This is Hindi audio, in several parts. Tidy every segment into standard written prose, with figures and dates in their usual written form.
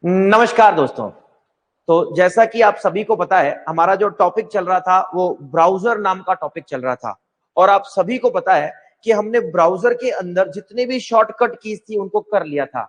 नमस्कार दोस्तों। तो जैसा कि आप सभी को पता है, हमारा जो टॉपिक चल रहा था वो ब्राउजर नाम का टॉपिक चल रहा था। और आप सभी को पता है कि हमने ब्राउजर के अंदर जितने भी शॉर्टकट कीज थी उनको कर लिया था।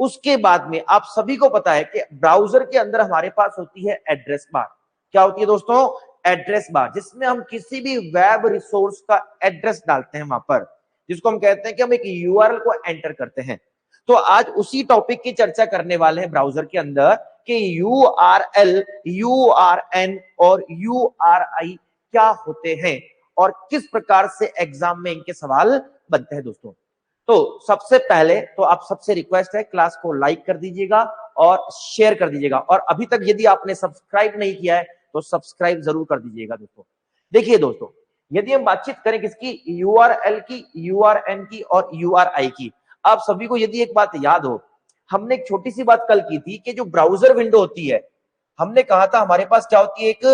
उसके बाद में आप सभी को पता है कि ब्राउजर के अंदर हमारे पास होती है एड्रेस बार। क्या होती है दोस्तों? एड्रेस बार, जिसमें हम किसी भी वेब रिसोर्स का एड्रेस डालते हैं वहां पर, जिसको हम कहते हैं कि हम एक यूआरएल को एंटर करते हैं। तो आज उसी टॉपिक की चर्चा करने वाले हैं ब्राउजर के अंदर कि यूआरएल, यूआरएन और यूआरआई क्या होते हैं और किस प्रकार से एग्जाम में इनके सवाल बनते हैं दोस्तों। तो सबसे पहले तो आप सबसे रिक्वेस्ट है, क्लास को लाइक कर दीजिएगा और शेयर कर दीजिएगा, और अभी तक यदि आपने सब्सक्राइब नहीं किया है तो सब्सक्राइब जरूर कर दीजिएगा दोस्तों। देखिए दोस्तों, यदि हम बातचीत करें किसकी, यूआरएल की, यूआरएन की और यूआरआई की, आप सभी को यदि एक बात याद हो, हमने एक छोटी सी बात कल की थी कि जो ब्राउजर विंडो होती है, हमने कहा था हमारे पास क्या होती है, एक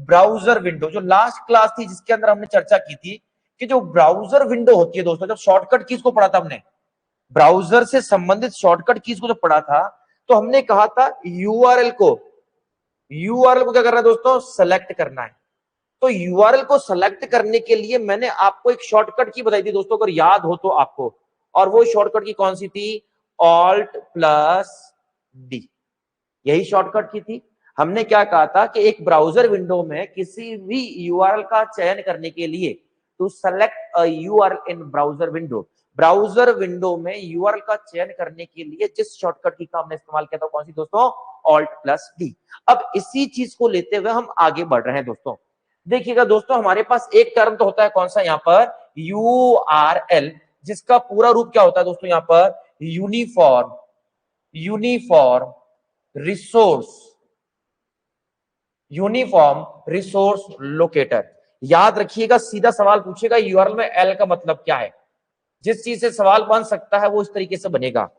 ब्राउजर विंडो। जो लास्ट क्लास थी जिसके अंदर हमने चर्चा की थी कि जो ब्राउजर विंडो होती है दोस्तों, जब शॉर्टकट कीज को पढ़ा था हमने, ब्राउजर से संबंधित शॉर्टकट कीज को जब पढ़ा था, तो हमने कहा था यूआरएल को क्या करना है दोस्तों, सेलेक्ट करना है। तो यूआरएल को सेलेक्ट करने के लिए मैंने आपको एक शॉर्टकट की बताई थी दोस्तों, अगर याद हो तो आपको, और वो शॉर्टकट की कौन सी थी, ऑल्ट प्लस डी। यही शॉर्टकट की थी। हमने क्या कहा था कि एक ब्राउजर विंडो में किसी भी यूआरएल का चयन करने के लिए, to select a URL in browser window, browser window में यूआरएल का चयन करने के लिए जिस शॉर्टकट की का हमने इस्तेमाल किया था, कौन सी दोस्तों, ऑल्ट प्लस डी। अब इसी चीज को लेते हुए हम आगे बढ़ रहे हैं दोस्तों। देखिएगा दोस्तों, हमारे पास एक टर्म तो होता है कौन सा, यहां पर यूआरएल, जिसका पूरा रूप क्या होता है दोस्तों, यहां पर uniform resource uniform resource locator. याद रखिएगा, सीधा सवाल पूछेगा यूआरएल में एल का मतलब क्या है। जिस चीज से सवाल बन सकता है वो इस तरीके से बनेगा।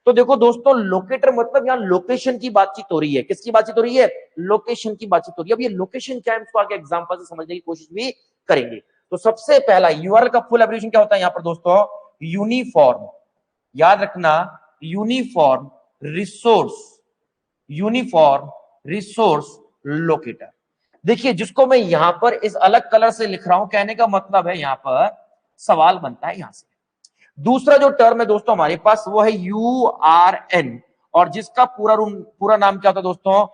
तो देखो दोस्तों, लोकेटर मतलब यहां लोकेशन की बातचीत हो रही है। किसकी बातचीत हो रही है? लोकेशन की बातचीत हो रही है। अब ये लोकेशन क्या है, इसको आगे एग्जांपल से समझने की कोशिश भी करेंगे। तो सबसे पहला, यूआरएल का फुल एब्रिविएशन क्या होता है यहां पर दोस्तों, यूनिफॉर्म। याद रखना, uniform resource uniform resource locator. देखिए, जिसको मैं यहां पर इस अलग कलर से लिख रहा हूं, कहने का मतलब है यहां पर सवाल बनता है यहां से। दूसरा जो टर्म है दोस्तों हमारे पास, वो है यूआरएन, और जिसका पूरा नाम क्या होता है दोस्तों,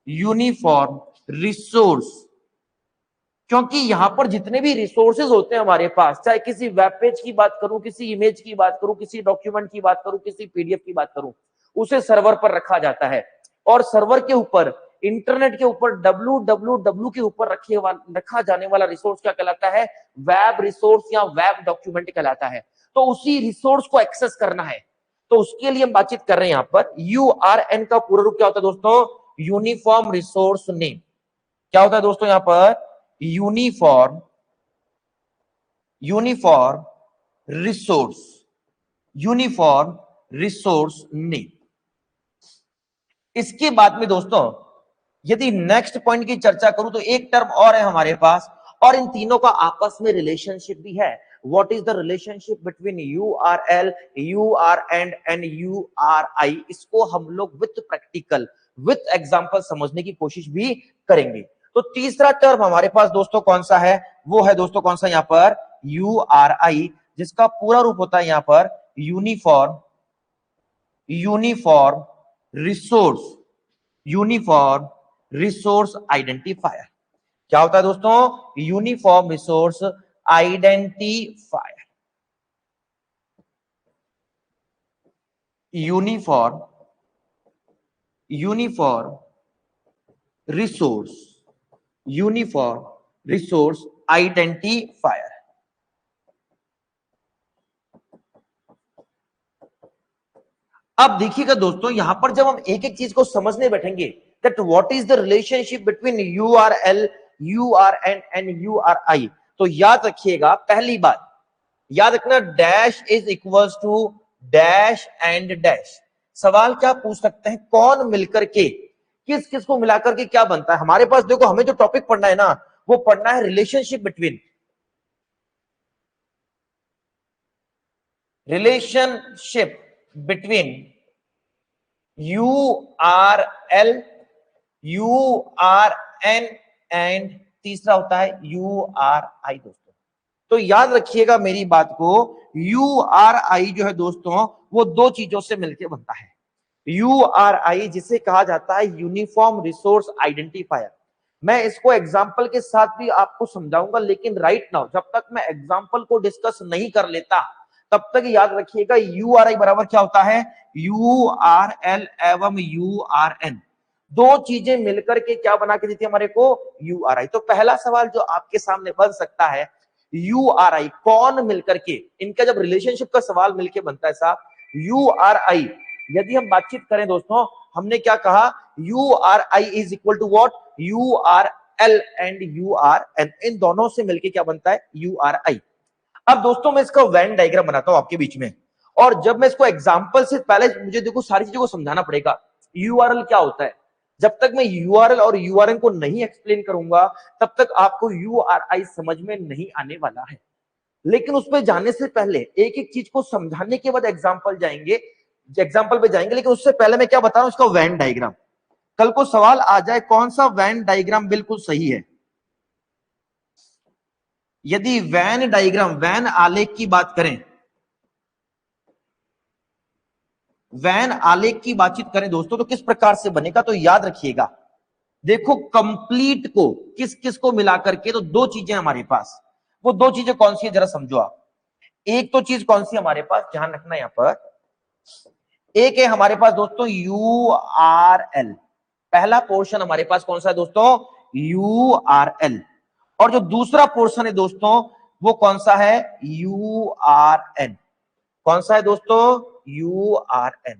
यूनिफॉर्म रिसोर्स। क्योंकि यहां पर जितने भी रिसोर्सेज होते हैं हमारे पास, चाहे किसी वेब पेज की बात करूं, किसी इमेज की बात करूं, किसी डॉक्यूमेंट की बात करूं, किसी पीडीएफ की बात करूं, उसे सर्वर पर रखा जाता है। और सर्वर के ऊपर, इंटरनेट के ऊपर, www के ऊपर रखा जाने वाला रिसोर्स क्या कहलाता है, वेब रिसोर्स या वेब डॉक्यूमेंट कहलाता है। तो उसी रिसोर्स को एक्सेस करना है, तो उसके लिए हम बातचीत कर रहे हैं यहां पर। यूआरएन का पूरा रूप क्या होता है दोस्तों, यूनिफॉर्म रिसोर्स नेम। क्या होता है दोस्तों यहां पर, uniform uniform resource uniform resource name. इसके बाद में दोस्तों, यदि नेक्स्ट पॉइंट की चर्चा करूं तो एक टर्म और है हमारे पास, और इन तीनों का आपस में रिलेशनशिप भी है। What is the relationship between URL, URN and URI? इसको हम लोग विथ प्रैक्टिकल, विथ एग्जांपल समझने की कोशिश भी करेंगे। तो तीसरा टर्म हमारे पास दोस्तों कौन सा है, वो है दोस्तों कौन सा, यहां पर यूआरआई, जिसका पूरा रूप होता है यहां पर uniform resource uniform resource identifier. क्या होता है दोस्तों, uniform resource identifier. Uniform uniform resource uniform resource identifier. अब देखिएगा दोस्तों, यहां पर जब हम एक एक चीज को समझने बैठेंगे, that what is the relationship between URL, URN and URI, तो याद रखिएगा, पहली बात याद रखना, dash is equals to dash and dash. सवाल क्या पूछ सकते हैं, कौन मिलकर के, किस किस को मिलाकर के क्या बनता है हमारे पास। देखो, हमें जो टॉपिक पढ़ना है ना, वो पढ़ना है relationship between relationship between URL, URN and तीसरा होता है URI दोस्तों। तो याद रखिएगा मेरी बात को, URI जो है दोस्तों वो दो चीजों से मिलकर बनता है। URI जिसे कहा जाता है यूनिफॉर्म रिसोर्स आइडेंटिफायर। मैं इसको एग्जाम्पल के साथ भी आपको समझाऊंगा, लेकिन राइट नाउ जब तक मैं एग्जाम्पल को डिस्कस नहीं कर लेता तब तक याद रखिएगा URI बराबर क्या होता है, URL एवं URN दो चीजें मिलकर के क्या बना के देती है हमारे को, URI। तो पहला सवाल जो आपके सामने बन सकता है, URI कौन मिलकर के, इनका जब रिलेशनशिप का सवाल मिलकर बनता है साहब, URI यदि हम बातचीत करें दोस्तों, हमने क्या कहा, URI is equal to what, URL and URN, इन दोनों से मिलके क्या बनता है, URI। अब दोस्तों मैं इसका वेन डायग्राम बनाता हूं आपके बीच में, और जब मैं इसको एग्जांपल से पहले मुझे देखो सारी चीजों को समझाना पड़ेगा। URL क्या होता है, जब तक मैं URL और URN को नहीं एक्सप्लेन करूंगा तब तक आपको URI समझ में नहीं आने वाला है। लेकिन उस पर जाने से पहले एक एक चीज को समझाने के बाद एग्जाम्पल पे जाएंगे, लेकिन उससे पहले मैं क्या बता रहा हूं, इसका वेन डायग्राम। कल को सवाल आ जाए कौन सा वेन डायग्राम बिल्कुल सही है। यदि वेन डायग्राम, वेन आलेख की बात करें, वेन आलेख की बातचीत करें दोस्तों, तो किस प्रकार से बनेगा, तो याद रखिएगा देखो कंप्लीट को किस किस को मिलाकर के, तो दो चीजें हमारे पास, वो दो चीजें कौन सी है जरा समझो आप। एक तो चीज कौन सी हमारे पास, ध्यान रखना यहां पर, एक है हमारे पास दोस्तों URL, पहला पोर्शन हमारे पास कौन सा है दोस्तों, URL, और जो दूसरा पोर्शन है दोस्तों वो कौन सा है, URN। कौन सा है दोस्तों, URN।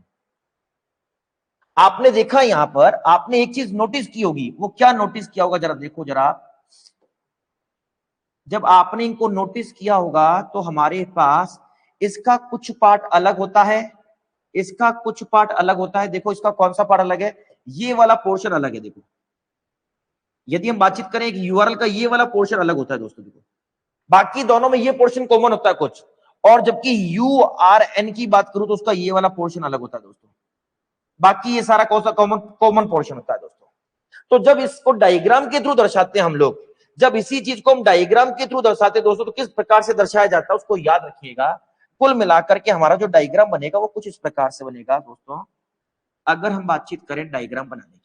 आपने देखा यहां पर, आपने एक चीज नोटिस की होगी, वो क्या नोटिस किया होगा जरा देखो जरा, जब आपने इनको नोटिस किया होगा तो हमारे पास इसका कुछ पार्ट अलग होता है, इसका कुछ पार्ट अलग होता है। देखो इसका कौन सा पार्ट अलग है, ये वाला पोर्शन अलग है। देखो यदि हम बातचीत करें एक URL का, ये वाला पोर्शन अलग होता है दोस्तों, देखो बाकी दोनों में ये पोर्शन कॉमन होता है कुछ, और जबकि URN की बात करूं तो उसका ये वाला पोर्शन अलग होता है दोस्तों, बाकी ये सारा कौन सा कॉमन पोर्शन होता है दोस्तों। तो जब इसको डायग्राम के थ्रू दर्शाते हैं हम लोग, जब इसी चीज को हम डायग्राम के थ्रू दर्शाते हैं दोस्तों, तो किस प्रकार से दर्शाया जाता है उसको याद रखिएगा। कुल मिलाकर के हमारा जो डायग्राम बनेगा वो कुछ इस प्रकार से बनेगा दोस्तों। अगर हम बातचीत करें डायग्राम बनाने की,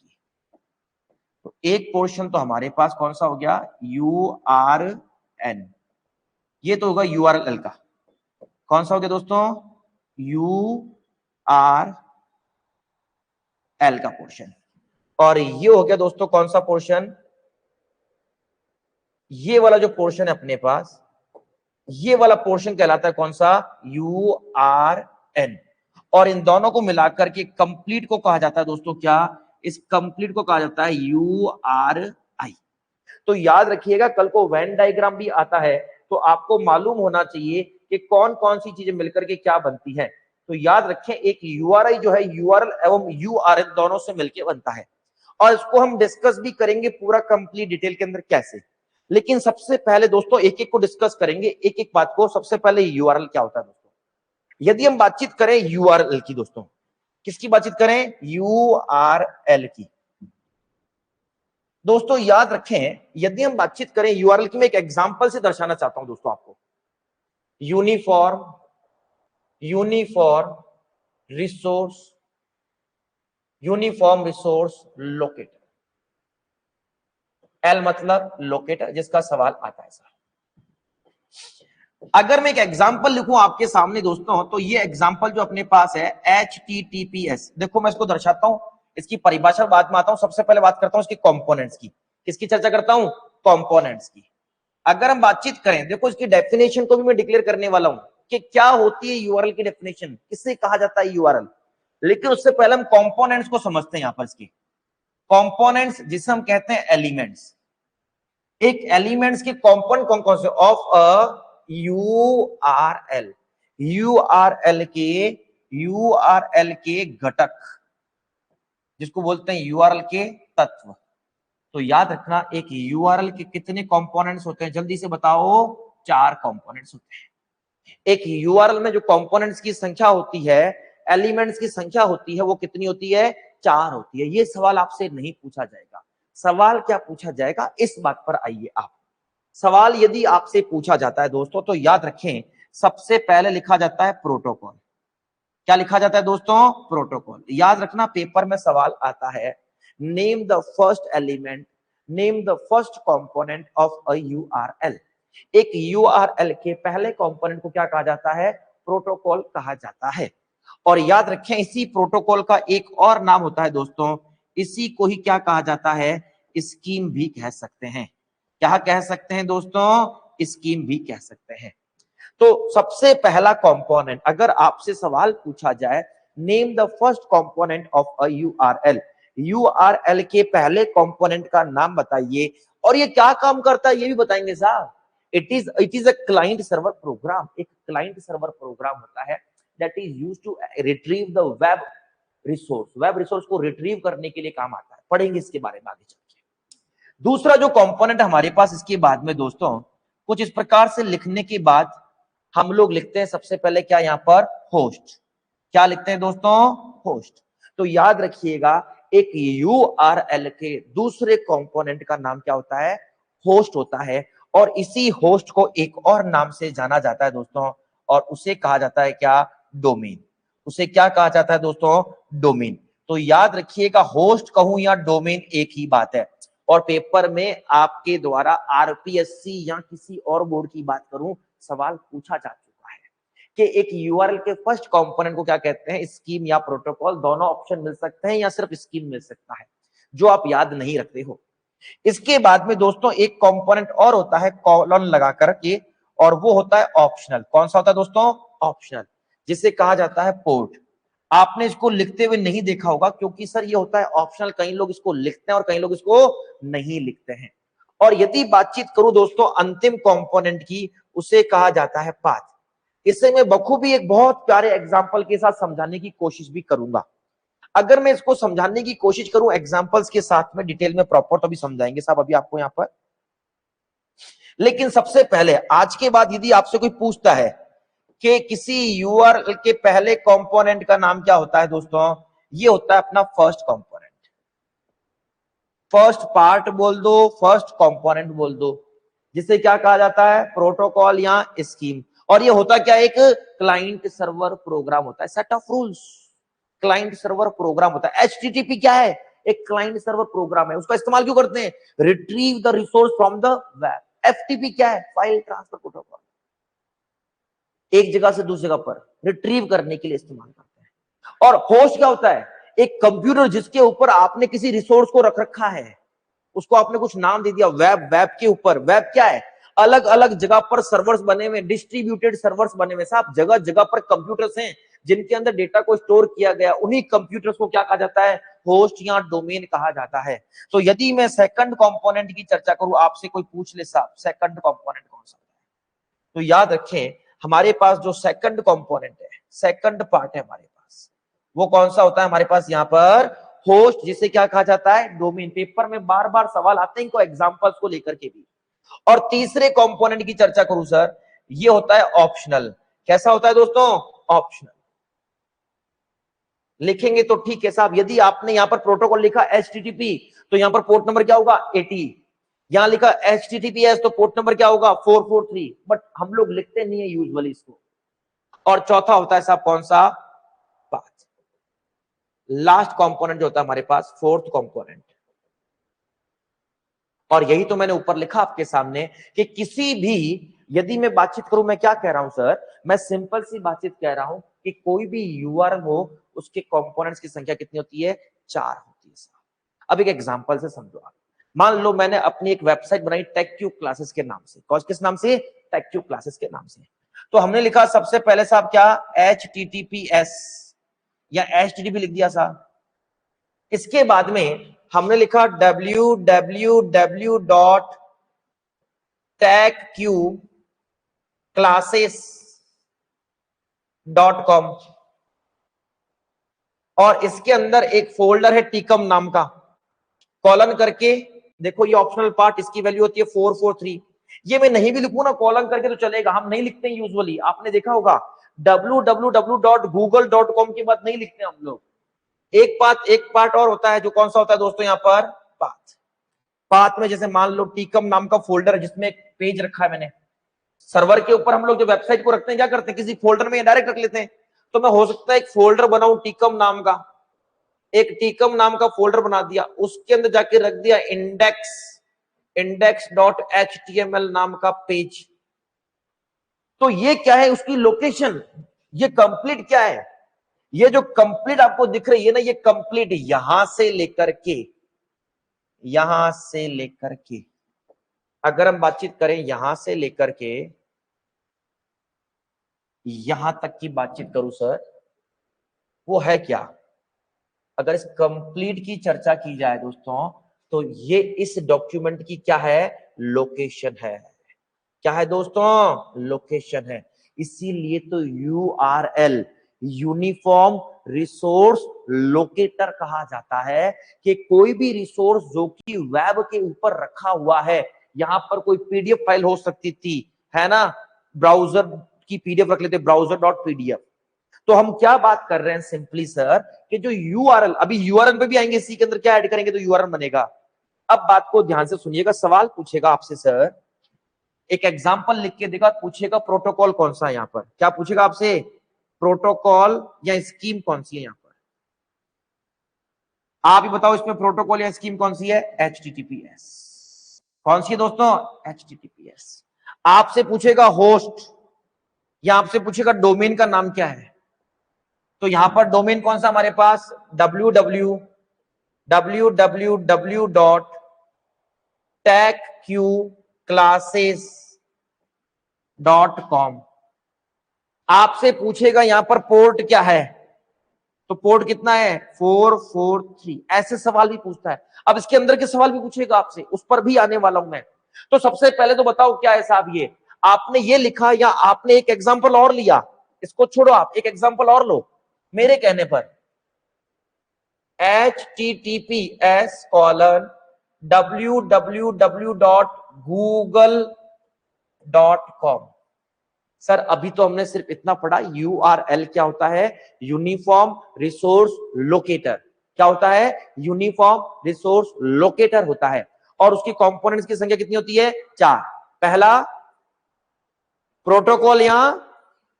तो एक पोर्शन तो हमारे पास कौन सा हो गया, URN, ये तो होगा URL का, कौन सा हो गया दोस्तों, URL का पोर्शन, और ये हो गया दोस्तों कौन सा पोर्शन, ये वाला जो पोर्शन है अपने पास, ये वाला पोर्शन कहलाता है कौन सा, URN। और इन दोनों को मिलाकर के कंप्लीट को कहा जाता है दोस्तों क्या, इस कंप्लीट को कहा जाता है URI। तो याद रखिएगा कल को वेन डायग्राम भी आता है तो आपको मालूम होना चाहिए कि कौन कौन सी चीजें मिलकर के क्या बनती है। तो याद रखें एक URI जो है URL एवं URN दोनों से मिलकर बनता है, और इसको हम डिस्कस भी करेंगे पूरा कंप्लीट डिटेल के अंदर कैसे। लेकिन सबसे पहले दोस्तों एक एक को डिस्कस करेंगे, एक एक बात को। सबसे पहले URL क्या होता है दोस्तों, यदि हम बातचीत करें URL की दोस्तों, किसकी बातचीत करें, URL की दोस्तों। याद रखें यदि हम बातचीत करें URL की, मैं एक एग्जांपल से दर्शाना चाहता हूं दोस्तों आपको। यूनिफॉर्म रिसोर्स लोकेटर, L मतलब लोकेटर, जिसका सवाल आता है सर। अगर मैं एक एग्जांपल लिखूं आपके सामने दोस्तों, तो ये एग्जांपल जो अपने पास है HTTPS, देखो मैं इसको दर्शाता हूं, इसकी परिभाषा बाद में आता हूं। सबसे पहले बात करता हूं इसके कंपोनेंट्स की। किसकी चर्चा करता हूं, कंपोनेंट्स की। अगर हम बातचीत करें, देखो इसकी डेफिनेशन को भी मैं डिक्लेयर करने वाला हूं कि क्या होती है URL की डेफिनेशन, किससे कहा जाता है URL। लेकिन उससे पहले हम कंपोनेंट्स को समझते हैं। यहां पर इसके कंपोनेंट्स जिसे हम कहते हैं एलिमेंट्स, एक एलिमेंट्स के कंपोनेंट कौन कौन से, ऑफ अ URL, URL के घटक, जिसको बोलते हैं URL के तत्व। तो याद रखना एक URL के कितने कंपोनेंट्स होते हैं, जल्दी से बताओ, 4 कंपोनेंट्स होते हैं। एक URL में जो कंपोनेंट्स की संख्या होती है एलिमेंट्स की संख्या होती है वो कितनी होती है, 4 होती है। ये सवाल आपसे नहीं पूछा जाएगा। सवाल क्या पूछा जाएगा, इस बात पर आइए आप। सवाल यदि आपसे पूछा जाता है दोस्तों तो याद रखें, सबसे पहले लिखा जाता है प्रोटोकॉल। क्या लिखा जाता है दोस्तों, प्रोटोकॉल। याद रखना पेपर में सवाल आता है, name the first element, name the first component of a URL. एक यूआरएल के पहले कंपोनेंट को क्या कहा जाता है, प्रोटोकॉल कहा जाता है। और याद रखें इसी प्रोटोकॉल का एक और नाम होता है दोस्तों, इसी को ही क्या कहा जाता है, स्कीम भी कह सकते हैं। क्या कह सकते हैं दोस्तों, स्कीम भी कह सकते हैं। तो सबसे पहला कंपोनेंट, अगर आपसे सवाल पूछा जाए name the first component of a URL, URL के पहले कंपोनेंट का नाम बताइए और ये क्या काम करता है ये भी बताएंगे साहब। It is a client server program. एक क्लाइंट सर्वर प्रोग्राम होता है that is used to retrieve the web resource. Web resource को रिट्रीव करने के लिए काम आता है, पढ़ेंगे इसके बारे में आगे चल के। दूसरा जो कंपोनेंट हमारे पास इसके बाद में दोस्तों, कुछ इस प्रकार से लिखने के बाद हम लोग लिखते हैं सबसे पहले क्या, यहां पर होस्ट। क्या लिखते हैं दोस्तों, होस्ट। तो याद रखिएगा एक यूआरएल के दूसरे कंपोनेंट का नाम क्या होता है, होस्ट होता है। और इसी होस्ट को एक और नाम से जाना जाता है दोस्तों, और उसे कहा जाता है क्या, डोमेन। उसे क्या कहा जाता है दोस्तों, डोमेन। तो याद रखिएगा होस्ट कहूं या डोमेन एक ही बात है। और पेपर में आपके द्वारा आरपीएससी या किसी और बोर्ड की बात करूं, सवाल पूछा जा चुका है कि एक यूआरएल के फर्स्ट कंपोनेंट को क्या कहते हैं, स्कीम या प्रोटोकॉल। दोनों ऑप्शन मिल सकते हैं या सिर्फ स्कीम मिल सकता है, जो आप याद नहीं रखते हो। इसके बाद में दोस्तों एक कंपोनेंट और होता है कॉलन लगा करके, और वो होता है ऑप्शनल। कौन सा होता है दोस्तों, ऑप्शनल, जिसे कहा जाता है पोर्ट। आपने इसको लिखते हुए नहीं देखा होगा क्योंकि सर ये होता है ऑप्शनल, कई लोग इसको लिखते हैं और कई लोग इसको नहीं लिखते हैं। और यदि बातचीत करूं दोस्तों अंतिम कंपोनेंट की, उसे कहा जाता है पाथ। इसे मैं बखूबी एक बहुत प्यारे एग्जांपल के साथ समझाने की कोशिश भी करूंगा। अगर मैं इसको समझाने की कोशिश करूं एग्जांपल्स के साथ में डिटेल में प्रॉपर, तो भी समझाएंगे साहब अभी आपको यहां पर। लेकिन सबसे पहले आज के बाद यदि आपसे कोई पूछता है कि किसी यूआरएल के पहले कंपोनेंट का नाम क्या होता है दोस्तों, ये होता है अपना फर्स्ट कंपोनेंट। फर्स्ट पार्ट बोल दो, फर्स्ट कंपोनेंट बोल दो, जिसे क्या कहा जाता है, प्रोटोकॉल या स्कीम। और ये होता क्या, एक क्लाइंट सर्वर प्रोग्राम होता है, set of rules. Client server program होता है। एचटीटीपी क्या है, एक क्लाइंट सर्वर प्रोग्राम है। उसका इस्तेमाल क्यों करते हैं, retrieve the resource from the web. FTP क्या है, फाइल ट्रांसफर प्रोटोकॉल, एक जगह से दूसरी जगह पर रिट्रीव करने के लिए इस्तेमाल करते हैं। और होस्ट क्या होता है, एक कंप्यूटर जिसके ऊपर आपने किसी रिसोर्स को रख रखा है, उसको आपने कुछ नाम दे दिया वेब। वेब के ऊपर, वेब क्या है, अलग अलग जगह पर सर्वर्स बने हुए, डिस्ट्रीब्यूटेड सर्वर्स बने हुए। साहब जगह जगह पर कंप्यूटर्स हैं जिनके अंदर डेटा को स्टोर किया गया, उन्हीं कंप्यूटर्स को क्या कहा जाता है, होस्ट या डोमेन कहा जाता है। तो यदि मैं सेकंड कंपोनेंट की चर्चा करूं, आपसे कोई पूछ ले साहब सेकंड कंपोनेंट कौन सा है, तो याद रखें हमारे पास जो सेकंड कंपोनेंट है, सेकंड पार्ट है हमारे पास, वो कौन सा होता है हमारे पास, यहां पर होस्ट, जिसे क्या कहा जाता है, डोमेन। पेपर में बार बार सवाल आते हैं इनको एग्जांपल्स को लेकर के भी। और तीसरे कंपोनेंट की चर्चा करूं सर, ये होता है ऑप्शनल। कैसा होता है दोस्तों, ऑप्शनल। लिखेंगे तो ठीक है साहब, यदि आपने यहां पर प्रोटोकॉल लिखा एचटीटीपी, तो यहां पर पोर्ट नंबर क्या होगा, 80। यहां लिखा HTTPS तो पोर्ट नंबर क्या होगा, 443। बट हम लोग लिखते नहीं है यूजुअली इसको। और चौथा होता है साहब कौन सा, पाथ। लास्ट कंपोनेंट जो होता है हमारे पास, फोर्थ कंपोनेंट। और यही तो मैंने ऊपर लिखा आपके सामने कि किसी भी, यदि मैं बातचीत करूं, मैं क्या कह रहा हूं सर, मैं सिंपल सी बातचीत कह रहा हूं कि कोई भी यूआरएल हो उसके कंपोनेंट्स की संख्या कितनी होती है, 4 होती है। अब एक एग्जांपल से समझो आप। मान लो मैंने अपनी एक वेबसाइट बनाई टेक्यू क्लासेस के नाम से। किस नाम से, टेक्यू क्लासेस के नाम से। तो हमने लिखा सबसे पहले साहब क्या, HTTPS या HTTP लिख दिया साहब। इसके बाद में हमने लिखा www.techqclasses.com, और इसके अंदर एक फोल्डर है टीकम नाम का, कॉलन करके देखो ये ऑप्शनल पार्ट, इसकी वैल्यू होती है 443। ये मैं नहीं भी लिखूं ना कॉलन करके तो चलेगा, हम नहीं लिखते हैं यूजुअली, आपने देखा होगा www.google.com की बात नहीं लिखते हम लोग। एक पार्ट और होता है, जो कौन सा होता है दोस्तों यहाँ पर, पाथ। पाथ में जैसे मान लो टीकम नाम का फोल्डर जिसमें एक पेज रखा है मैंने, सर्वर के ऊपर हम लोग जो वेबसाइट को रखते हैं क्या करते हैं, किसी फोल्डर में डायरेक्ट रख लेते हैं। तो मैं हो सकता है एक फोल्डर बनाऊं टीकम नाम का, एक टीकम नाम का फोल्डर बना दिया, उसके अंदर जाके रख दिया index.html नाम का पेज। तो ये क्या है, उसकी लोकेशन, ये कंप्लीट क्या है, ये जो कंप्लीट आपको दिख रही है ना, ये कंप्लीट यहां से लेकर के, यहां से लेकर के, अगर हम बातचीत करें यहां से लेकर के यहां तक की बातचीत करूं सर, वो है क्या। अगर इस कंप्लीट की चर्चा की जाए दोस्तों, तो ये इस डॉक्यूमेंट की क्या है, लोकेशन है। क्या है दोस्तों, लोकेशन है। इसीलिए तो यूआरएल, यूनिफॉर्म रिसोर्स लोकेटर कहा जाता है, कि कोई भी रिसोर्स जो कि वेब के ऊपर रखा हुआ है, यहां पर कोई पीडीएफ फाइल हो सकती थी, है ना, ब्राउजर की पीडीएफ रख लेते, ब्राउजर डॉट पीडीएफ। तो हम क्या बात कर रहे हैं सिंपली सर, कि जो यूआरएल, अभी यूआरएल पे भी आएंगे, इसी के अंदर क्या ऐड करेंगे तो यूआरएल बनेगा। अब बात को ध्यान से सुनिएगा, सवाल पूछेगा आपसे सर, एक एग्जांपल लिख के देगा, पूछेगा प्रोटोकॉल कौन सा है, यहां पर क्या पूछेगा आपसे, प्रोटोकॉल या स्कीम कौन सी है यहां पर, आप ही बताओ इसमें प्रोटोकॉल या स्कीम कौन सी है, HTTPS। कौन सी है दोस्तों, HTTPS। आपसे पूछेगा होस्ट, या आपसे पूछेगा डोमेन का नाम क्या है, तो यहां पर डोमेन कौन सा हमारे पास, www.techqclasses.com। आपसे पूछेगा यहां पर पोर्ट क्या है, तो पोर्ट कितना है, 443। ऐसे सवाल भी पूछता है। अब इसके अंदर के सवाल भी पूछेगा आपसे, उस पर भी आने वाला हूं मैं। तो सबसे पहले तो बताओ क्या है साहब, ये आपने ये लिखा या आपने एक एग्जांपल और लिया, इसको छोड़ो, आप एक एग्जांपल और लो मेरे कहने पर, https://www.google.com। सर अभी तो हमने सिर्फ इतना पढ़ा, यूआरएल क्या होता है, यूनिफॉर्म रिसोर्स लोकेटर। क्या होता है, यूनिफॉर्म रिसोर्स लोकेटर होता है। और उसकी कंपोनेंट्स की संख्या कितनी होती है, 4। पहला प्रोटोकॉल या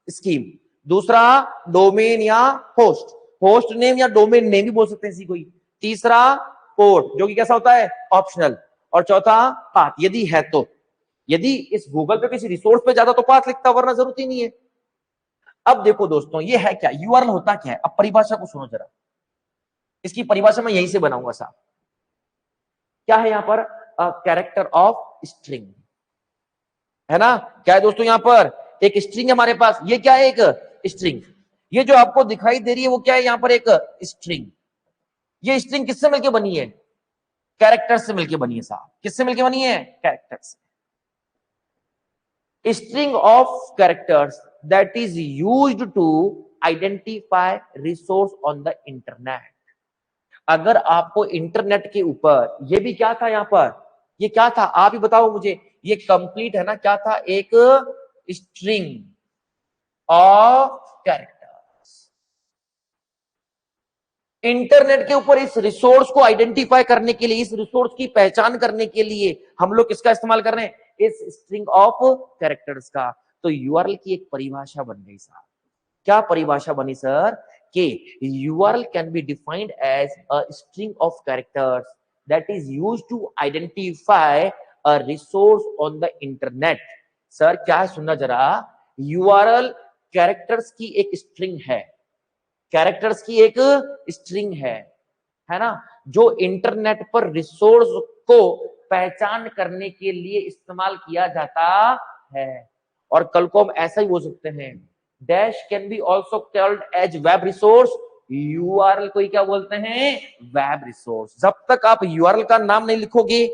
स्कीम, दूसरा डोमेन या होस्ट, होस्ट नेम या डोमेन नेम भी बोल सकते हैं इसी को ही, तीसरा पोर्ट जो कि कैसा होता है, ऑप्शनल, और चौथा पाथ यदि है तो। यदि इस गूगल पे किसी रिसोर्स पे ज्यादा तो पाथ लिखता, वरना जरूरत ही नहीं है। अब देखो दोस्तों ये है क्या, यूआरएल होता क्या है, अब परिभाषा को सुनो जरा, इसकी परिभाषा मैं यहीं से बनाऊंगा साहब। क्या है यहां पर, कैरेक्टर ऑफ स्ट्रिंग, है ना। क्या है दोस्तों, यहां पर एक स्ट्रिंग है हमारे पास, ये क्या है, एक स्ट्रिंग। ये जो आपको दिखाई दे रही है वो क्या है, यहां पर एक स्ट्रिंग। ये स्ट्रिंग किससे मिलकर बनी है, कैरेक्टर से मिलकर बनी है साहब। किससे मिलकर बनी है, कैरेक्टर से। string of characters that is used to identify resource on the internet। अगर आपको इंटरनेट के ऊपर, ये भी क्या था यहां पर, ये क्या था आप ही बताओ मुझे, ये कंप्लीट है ना, क्या था, एक स्ट्रिंग ऑफ कैरेक्टर्स। इंटरनेट के ऊपर इस रिसोर्स को आइडेंटिफाई करने के लिए, इस रिसोर्स की पहचान करने के लिए हम लोग किसका इस्तेमाल कर रहे हैं, इस स्ट्रिंग ऑफ कैरेक्टर्स का। तो यूआरएल की एक परिभाषा बन गई साहब। क्या परिभाषा बनी सर, कि URL can be defined as a string of characters that is used to identify a resource on the internet. Sir क्या है, सुनना जरा, यूआरएल कैरेक्टर्स की एक स्ट्रिंग है, कैरेक्टर्स की एक स्ट्रिंग है ना, जो इंटरनेट पर रिसोर्स को पहचान करने के लिए इस्तेमाल किया जाता है। और कल को हम ऐसा ही बोल सकते हैं, dash can be also called as web resource. URL को ही क्या बोलते हैं, वेब रिसोर्स। जब तक आप यूआरएल का नाम नहीं लिखोगे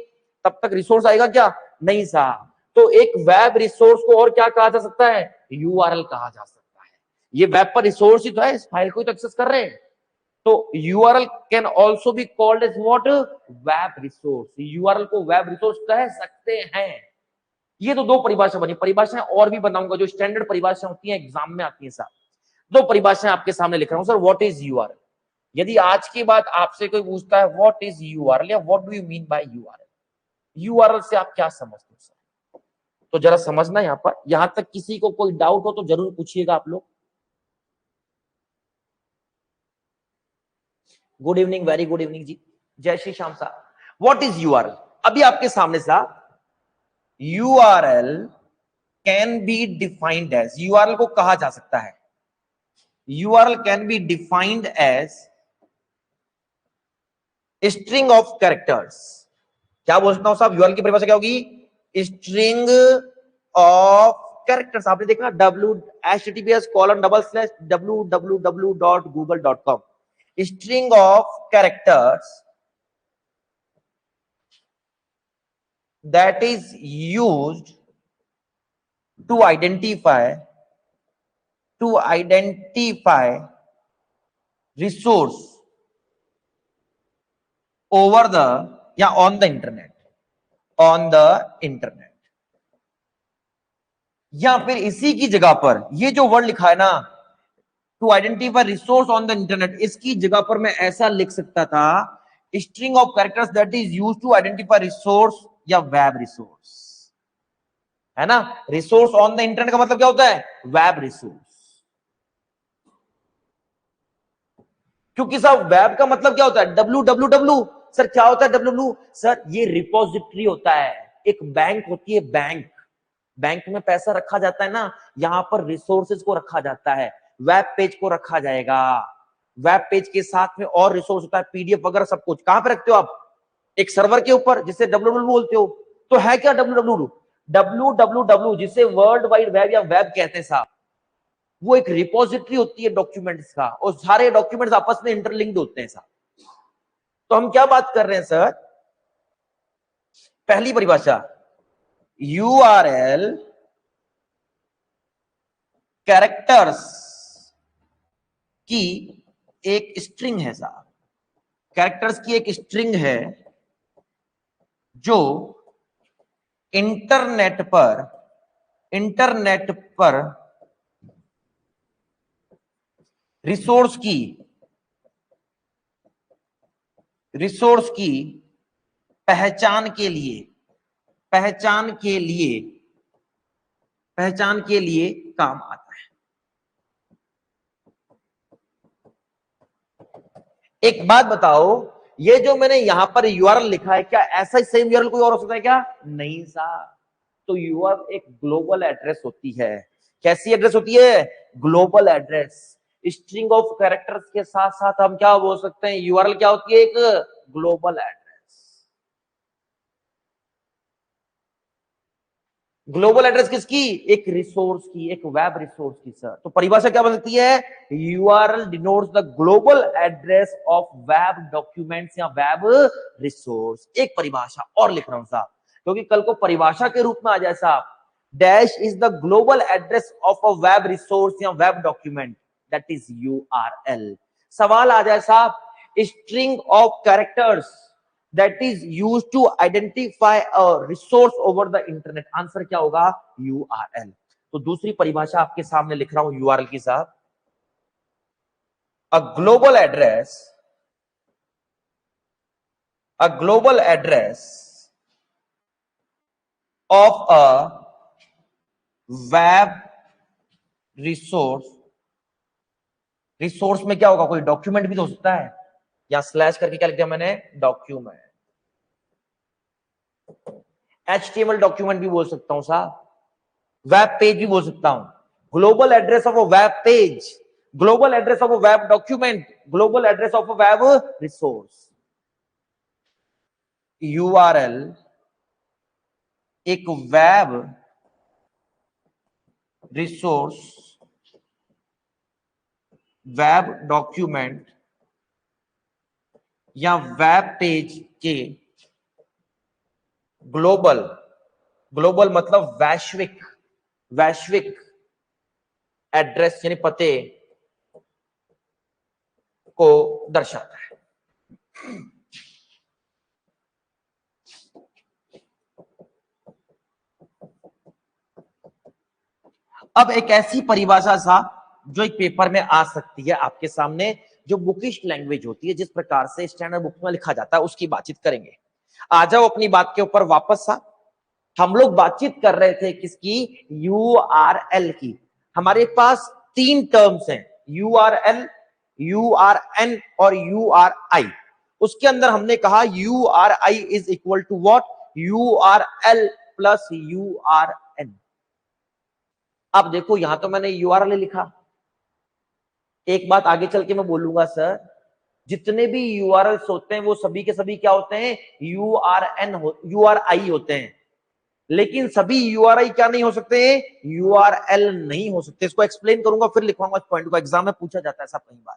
तब तक रिसोर्स आएगा क्या, नहीं साहब। तो एक वेब रिसोर्स को और क्या कहा जा सकता है, यूआरएल कहा जा सकता है। ये वेब पर रिसोर्स ही तो है, इस फाइल को ही तो एक्सेस कर रहे हैं। तो URL can also be called as what, web resource. URL को वेब रिसोर्स कह सकते हैं। ये तो दो परिभाषा बनी, परिभाषाएं और भी बनाऊंगा जो स्टैंडर्ड परिभाषा होती हैं, एग्जाम में आती है साहब। दो परिभाषाएं आपके सामने लिख रहा हूं सर। What is URL? यदि आज के बाद आपसे कोई पूछता है व्हाट इज यूआरएल या what do you mean by URL, URL से आप क्या समझते हो सर? तो जरा समझना यहां पर, यहां तक किसी को कोई डाउट हो तो जरूर पूछिएगा आप लोग। Good evening, very good evening जी, जय श्री श्याम साहब। What is URL? अभी आपके सामने साहब, URL can be defined as, URL को कहा जा सकता है, URL can be defined as string of characters. क्या बोल सकता हूं साहब, यूआरएल की परिभाषा क्या होगी? String of characters. आपने देखा https://www.google.com, string of characters that is used to identify resource over the या on the internet, या फिर इसी की जगह पर ये जो वर्ड लिखा है ना, to identify resource on the internet, इसकी जगह पर मैं ऐसा लिख सकता था, string of characters that is use to identify resource या वेब रिसोर्स, है ना। रिसोर्स ऑन द इंटरनेट का मतलब क्या होता है? Web resource. क्योंकि साहब वेब का मतलब क्या होता है? www। सर क्या होता है www? सर ये रिपोजिटरी होता है, एक बैंक होती है, बैंक में पैसा रखा जाता है ना, यहां पर रिसोर्सेज को रखा जाता है, वेब पेज को रखा जाएगा, वेब पेज के साथ में और रिसोर्स होता है, पीडीएफ वगैरह सब कुछ। कहां पे रखते हो आप? एक सर्वर के ऊपर, जिसे www बोलते हो। तो है क्या www? जिसे वर्ल्ड वाइड वेब या वेब कहते हैं साहब, वो एक रिपोजिटरी होती है डॉक्यूमेंट्स का, और सारे डॉक्यूमेंट्स आपस में इंटरलिंक्ड होते हैं साहब। तो हम क्या बात कर रहे हैं सर? पहली परिभाषा, यूआरएल कैरेक्टर्स की एक स्ट्रिंग है साहब, कैरेक्टर्स की एक स्ट्रिंग है जो इंटरनेट पर रिसोर्स की पहचान के लिए काम आता है। एक बात बताओ, ये जो मैंने यहां पर यूआरएल लिखा है, क्या ऐसा ही सेम यूआरएल कोई और हो सकता है क्या? नहीं साहब। तो यूआरएल एक ग्लोबल एड्रेस होती है। कैसी एड्रेस होती है? Global address. String of characters के साथ साथ हम क्या बोल सकते हैं? यूआरएल क्या होती है? एक ग्लोबल एड्रेस। ग्लोबल एड्रेस किसकी? एक रिसोर्स की, एक वेब रिसोर्स की सर। तो परिभाषा क्या बन सकती है? URL denotes the global address of web documents या वेब रिसोर्स। एक परिभाषा और लिख रहा हूं साहब, क्योंकि कल को परिभाषा के रूप में आ जाए साहब, dash is the global address of a web resource या web document, that is URL. सवाल आ जाए साहब, string of characters that is used to identify a resource over the internet, answer क्या होगा? URL। तो दूसरी परिभाषा आपके सामने लिख रहा हूं URL की साहब, a global address of a web resource में क्या होगा? कोई डॉक्यूमेंट भी तो हो सकता है, या स्लैश करके क्या लिख दिया मैंने? डॉक्यूमेंट। HTML डॉक्यूमेंट भी बोल सकता हूं साहब, वेब पेज भी बोल सकता हूं। Global address of a web page, global address of a web document, global address of a web resource. URL एक वेब रिसोर्स, वेब डॉक्यूमेंट या वेब पेज के ग्लोबल मतलब वैश्विक एड्रेस यानी पते को दर्शाता है। अब एक ऐसी परिभाषा साहब जो एक पेपर में आ सकती है आपके सामने, जो बुकिश लैंग्वेज होती है, जिस प्रकार से स्टैंडर्ड बुक में लिखा जाता है, उसकी बातचीत करेंगे। आ जाओ अपनी बात के ऊपर वापस सा। हम लोग बातचीत कर रहे थे किसकी? URL की। हमारे पास 3 टर्म्स हैं, URL, URN और URI। उसके अंदर हमने कहा URI is equal to what? URL plus URN। अब देखो यहां तो मैंने URL लिखा, एक बात आगे चल के मैं बोलूंगा सर, जितने भी URLs होते हैं वो सभी के सभी क्या होते हैं? URI होते हैं। लेकिन सभी URI क्या नहीं हो सकते? URL नहीं हो सकते। इसको एक्सप्लेन करूंगा फिर लिखवाऊंगा इस पॉइंट को, एग्जाम में पूछा जाता है सब कई बार।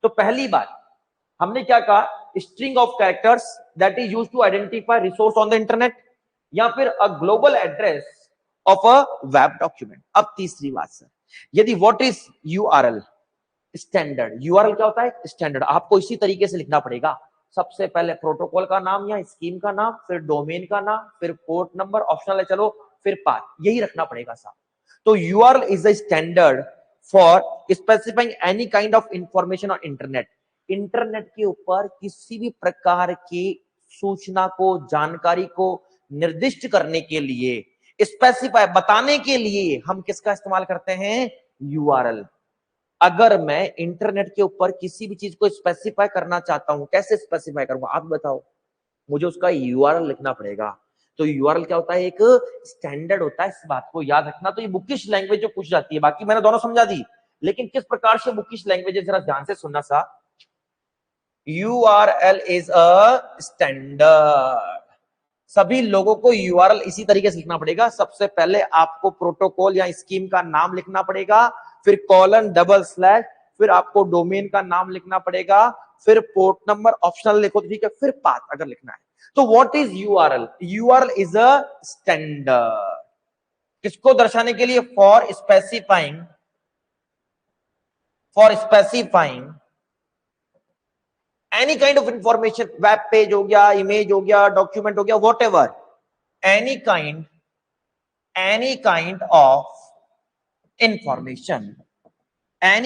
तो पहली बात हमने क्या कहा? String of characters that is used to identify resource on the internet, या फिर a global address of a web document. अब तीसरी बात सर, यदि what is URL? Standard. URL क्या होता है? स्टैंडर्ड। आपको इसी तरीके से लिखना पड़ेगा, सबसे पहले प्रोटोकॉल का नाम या स्कीम का नाम, फिर डोमेन का नाम, फिर पोर्ट नंबर, ऑप्शनल है चलो, फिर पाथ, यही रखना पड़ेगा साहब। तो URL is the standard for specifying any kind of information on internet. Internet के ऊपर किसी भी प्रकार की सूचना को, जानकारी को निर्दिष्ट करने के लिए, स्पेसिफाई बताने के लिए हम किसका इस्तेमाल करते हैं? URL। अगर मैं इंटरनेट के ऊपर किसी भी चीज को स्पेसिफाई करना चाहता हूं, कैसे स्पेसिफाई करूंगा आप बताओ? मुझे उसका URL लिखना पड़ेगा। तो URL क्या होता है? एक स्टैंडर्ड होता है, इस बात को याद रखना। तो ये बुकिश लैंग्वेज जो पूछ जाती है, बाकी मैंने दोनों समझा दी, लेकिन किस प्रकार से बुकिश लैंग्वेज है जरा ध्यान से सुनना सा। URL is a standard. सभी लोगों को URL इसी तरीके से लिखना पड़ेगा। सबसे पहले आपको प्रोटोकॉल या स्कीम का नाम लिखना पड़ेगा, फिर कॉलन डबल स्लैश, फिर आपको डोमेन का नाम लिखना पड़ेगा, फिर पोर्ट नंबर, ऑप्शनल लिखो तो ठीक है, फिर पाथ अगर लिखना है। तो what is URL? URL is a standard. किसको दर्शाने के लिए? For specifying any kind of information. Web page हो गया, इमेज हो गया, डॉक्यूमेंट हो गया, what ever, any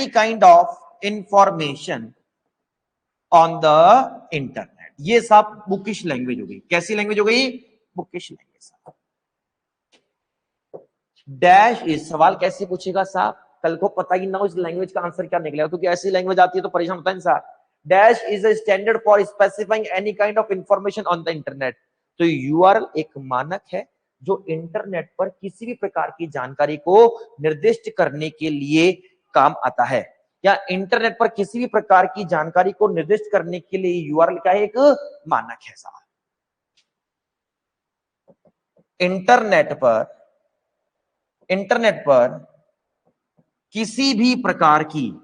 kind of information on the internet। ये सब बुकिश लैंग्वेज हो गई। कैसी लैंग्वेज हो गई? Bookish language. डैश इस सवाल कैसे पूछेगा साहब? कल को पता ही ना हो इस लैंग्वेज का आंसर क्या निकलेगा, क्योंकि ऐसी लैंग्वेज आती है तो परेशान होता है इंसान। Dash is a standard for specifying any kind of information on the internet. तो URL एक मानक है जो इंटरनेट पर किसी भी प्रकार की जानकारी को निर्दिष्ट करने के लिए काम आता है, या इंटरनेट पर किसी भी प्रकार की जानकारी को निर्दिष्ट करने के लिए URL का एक मानक है साहब। इंटरनेट पर किसी भी प्रकार की,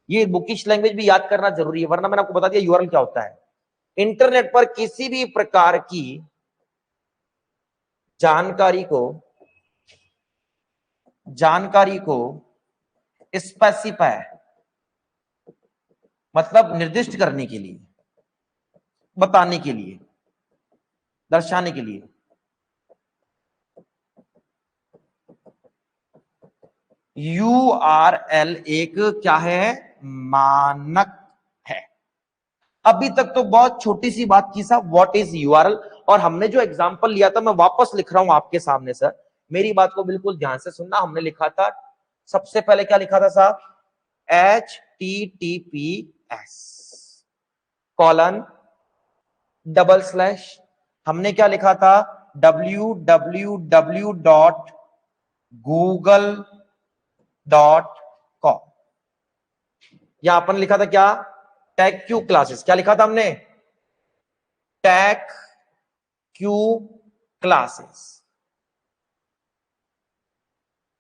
ये बुकिश लैंग्वेज भी याद करना जरूरी है, वरना मैंने आपको बता दिया URL क्या होता है। इंटरनेट पर किसी भी प्रकार की जानकारी को स्पेसिफाई, मतलब निर्दिष्ट करने के लिए, बताने के लिए, दर्शाने के लिए URL एक क्या है? मानक है। अभी तक तो बहुत छोटी सी बात की साहब, व्हाट इज URL। और हमने जो एग्जांपल लिया था, मैं वापस लिख रहा हूं आपके सामने सर, मेरी बात को बिल्कुल ध्यान से सुनना। हमने लिखा था, सबसे पहले क्या लिखा था साहब? HTTPS कॉलन डबल स्लैश, हमने क्या लिखा था? www.google.com। यहां अपन लिखा था क्या? Tag Q classes. क्या लिखा था हमने? Tag Q classes.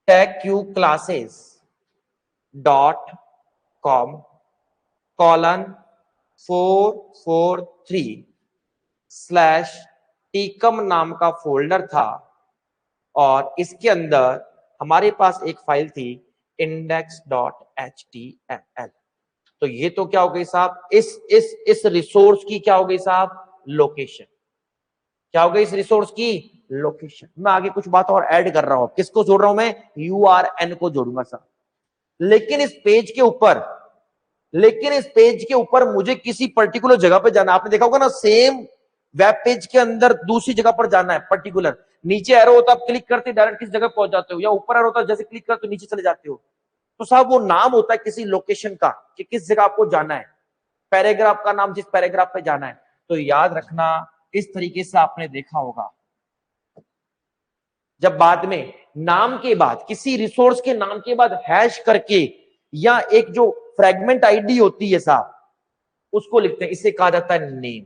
techqclasses.com colon 443 Tikam नाम का फोल्डर था, और इसके अंदर हमारे पास एक फाइल थी index.html। तो ये तो क्या हो गई साहब? इस रिसोर्स की क्या हो गई साहब? लोकेशन। क्या होगा इस रिसोर्स की लोकेशन। मैं आगे कुछ बात और ऐड कर रहा हूं, किसको जोड़ रहा हूं मैं, URN को जोड़ूंगा सर। लेकिन इस पेज के ऊपर मुझे किसी पर्टिकुलर जगह पे जाना, आपने देखा होगा ना, सेम वेब पेज के अंदर दूसरी जगह पर जाना है पर्टिकुलर। नीचे एरो होता है, आप क्लिक करते डायरेक्ट किस जगह पहुंच जाते हो, या ऊपर एरो होता है जैसे क्लिक करते हो नीचे चले जाते हो। तो साहब वो नाम होता है किसी लोकेशन का कि किस जगह आपको जाना है, पैराग्राफ का नाम जिस पैराग्राफ पे जाना है। तो याद रखना, इस तरीके से आपने देखा होगा जब बाद में नाम के बाद किसी रिसोर्स के नाम के बाद हैश करके या एक जो फ्रेगमेंट आईडी होती है साहब उसको लिखते हैं, इसे कहा जाता है नेम।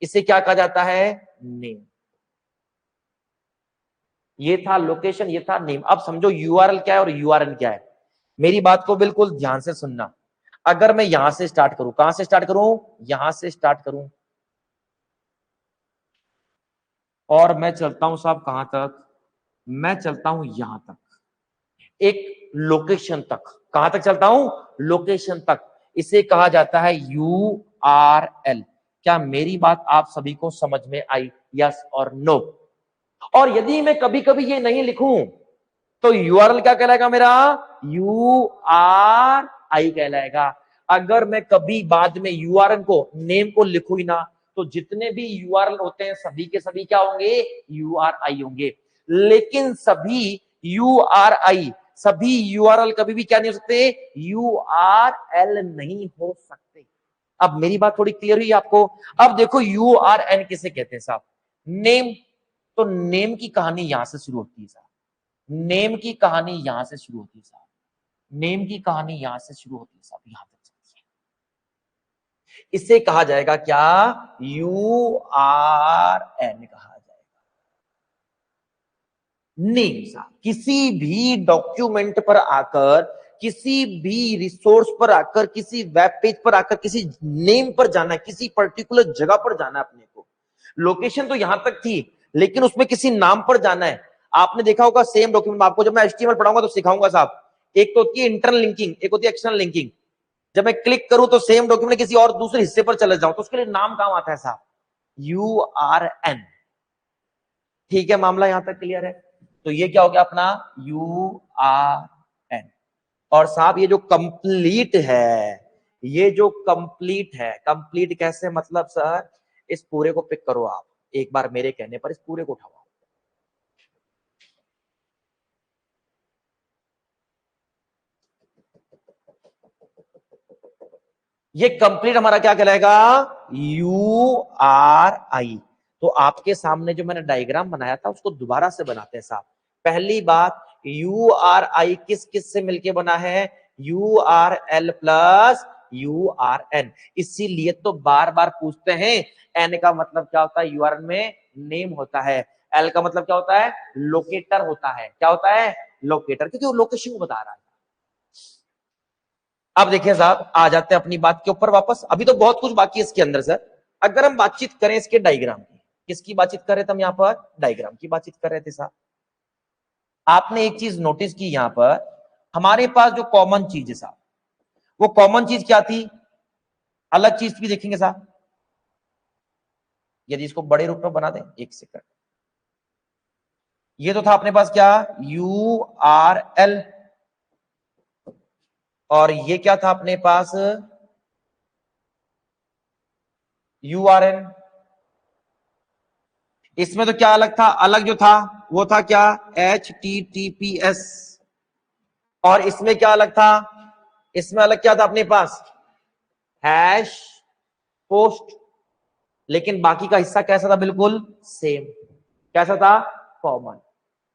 इसे क्या कहा जाता है, नेम। ये था लोकेशन, ये था नेम। अब समझो यूआरएल क्या है और यूआरएन क्या है। मेरी बात को बिल्कुल ध्यान से सुनना। अगर मैं यहां से स्टार्ट करूं, कहां से स्टार्ट करूं, यहां से स्टार्ट करूं, और मैं चलता हूं साहब कहां तक, मैं चलता हूं यहां तक, एक लोकेशन तक। कहां तक चलता हूं, लोकेशन तक। इसे कहा जाता है URL। क्या मेरी बात आप सभी को समझ में आई, यस और नो? और यदि मैं कभी कभी ये नहीं लिखूं तो URL क्या कहलाएगा मेरा, URI कहलाएगा। अगर मैं कभी बाद में URN को, नेम को लिखूं ही ना, तो जितने भी URL होते हैं सभी के सभी क्या होंगे, URI होंगे। लेकिन सभी URI, सभी URL कभी भी क्या नहीं हो सकते, URL नहीं हो सकते। अब मेरी बात थोड़ी क्लियर हुई आपको? अब देखो URN किसे कहते हैं साहब, नेम। तो नेम की कहानी यहां से शुरू होती है साहब, नेम की कहानी यहां से शुरू होती है साहब, नेम की कहानी यहां से शुरू होती है साहब, यहां तक चलती है। इसे कहा जाएगा क्या, URN कहा जाएगा, नेम साहब। किसी भी डॉक्यूमेंट पर आकर, किसी भी रिसोर्स पर आकर, किसी वेब पेज पर आकर, किसी नेम पर जाना है, किसी पर्टिकुलर जगह पर जाना है अपने को। लोकेशन तो यहां तक थी, लेकिन उसमें किसी नाम पर जाना है। आपने देखा होगा सेम डॉक्यूमेंट में, आपको जब मैं HTML पढ़ाऊंगा तो सिखाऊंगा साहब, एक तो होती है इंटरनल लिंकिंग, एक होती है एक्सटर्नल लिंकिंग। जब मैं क्लिक करूं तो सेम डॉक्यूमेंट किसी और दूसरे हिस्से पर चले जाऊं तो उसके लिए नाम काम आता है साहब, URN। ठीक है, मामला यहां तक क्लियर है? तो ये क्या हो गया अपना URN। और साहब ये जो कंप्लीट है, ये जो कंप्लीट है, कंप्लीट कैसे मतलब सर, इस पूरे को पिक करो आप, एक बार मेरे कहने पर इस पूरे को उठाओ। ये कंप्लीट हमारा क्या कहलाएगा, URI। तो आपके सामने जो मैंने डायग्राम बनाया था उसको दोबारा से बनाते हैं साहब। पहली बात, URI किस किस से मिलके बना है, URL प्लस URN। इसीलिए तो बार बार पूछते हैं, N का मतलब क्या होता है, URN में नेम होता है, L का मतलब क्या होता है, लोकेटर होता है। क्या होता है, लोकेटर, क्योंकि वो लोकेशन को बता रहा है। अब देखिए साहब, आ जाते हैं अपनी बात के ऊपर वापस। अभी तो बहुत कुछ बाकी है इसके अंदर सर। अगर हम बातचीत करें इसके डायग्राम की, किसकी बातचीत कर रहे थे हम यहाँ पर, डायग्राम की बातचीत कर रहे थे साहब। आपने एक चीज नोटिस की, यहाँ पर हमारे पास जो कॉमन चीज है साहब, वो कॉमन चीज क्या थी, अलग चीज भी देखेंगे साहब। यदि इसको बड़े रूप में बना दें, एक सेकंड, ये तो था अपने पास क्या, URL, और ये क्या था अपने पास, URN। इसमें तो क्या अलग था, अलग जो था वो था क्या, HTTPS। और इसमें क्या अलग था, इसमें अलग क्या था अपने पास, हैश पोस्ट। लेकिन बाकी का हिस्सा कैसा था, बिल्कुल सेम। कैसा था, कॉमन।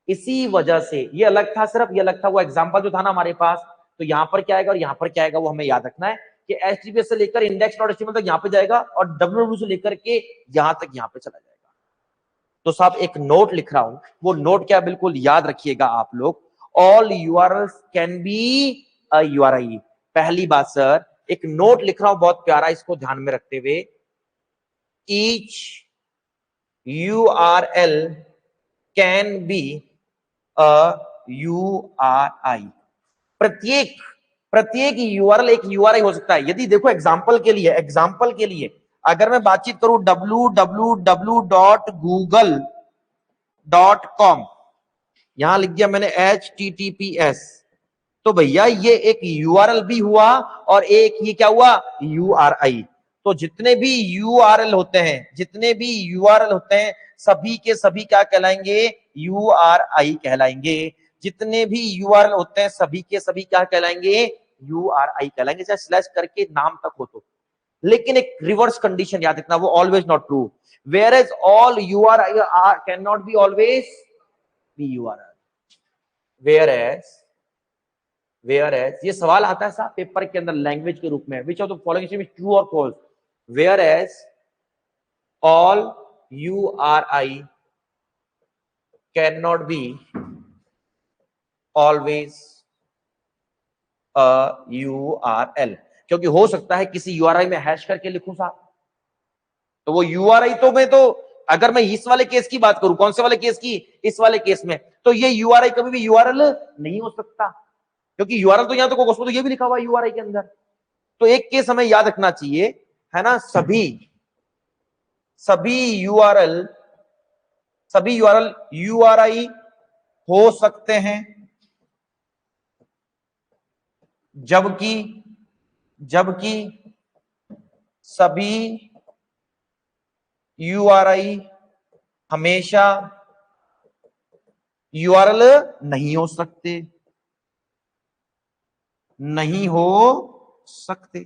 इसी वजह से ये अलग था, सिर्फ ये अलग था, वो एग्जांपल जो था ना हमारे पास, तो यहां पर क्या आएगा और यहां पर क्या आएगा वो हमें याद रखना है कि HTTPS से लेकर index.html तक यहां पे जाएगा और www से लेकर के यहां तक यहां पे चला जाएगा। तो साहब एक नोट लिख रहा हूं, वो नोट क्या, बिल्कुल याद रखिएगा आप लोग, all URLs can be a URI। पहली बात सर, एक नोट लिख रहा हूं बहुत प्यारा, इसको ध्यान में रखते हुए, each URL can be a URI। प्रत्येक प्रत्येक URL एक URI हो सकता है। यदि देखो एग्जाम्पल के लिए अगर मैं बातचीत करूं www.google.com, यहां लिख दिया मैंने HTTPS, तो भैया ये एक URL भी हुआ और एक ये क्या हुआ, URI। तो जितने भी URL होते हैं, जितने भी URL होते हैं, सभी के सभी क्या कहलाएंगे, URI कहलाएंगे। जितने भी URL होते हैं सभी के सभी क्या कहलाएंगे, URI कहलाएंगे, चाहे स्लैश करके नाम तक हो तो। लेकिन एक रिवर्स कंडीशन याद रखना, वो always not true. Where as all URI can not be always be URL। Where as ये सवाल आता है साहब पेपर के अंदर लैंग्वेज के रूप में, which of the following is true और false. Where as all URI can not be always URL, क्योंकि हो सकता है किसी URI में हैश करके लिखूं साहब, तो वो URI तो मैं तो अगर मैं इस वाले केस की बात करूं, कौन से वाले केस की, इस वाले केस में, तो ये URI कभी भी URL नहीं हो सकता, क्योंकि URL तो यहां तो उसमें तो ये भी लिखा हुआ है URI के अंदर। तो एक केस हमें याद रखना चाहिए, है ना, सभी URL URI हो सकते हैं, जबकि सभी URI हमेशा URL नहीं हो सकते, नहीं हो सकते।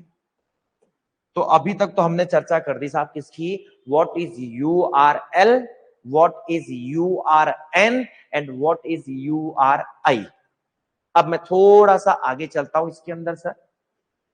तो अभी तक तो हमने चर्चा कर दी साहब किसकी, what is URL, what is URN and what is URI। अब मैं थोड़ा सा आगे चलता हूं इसके अंदर सर,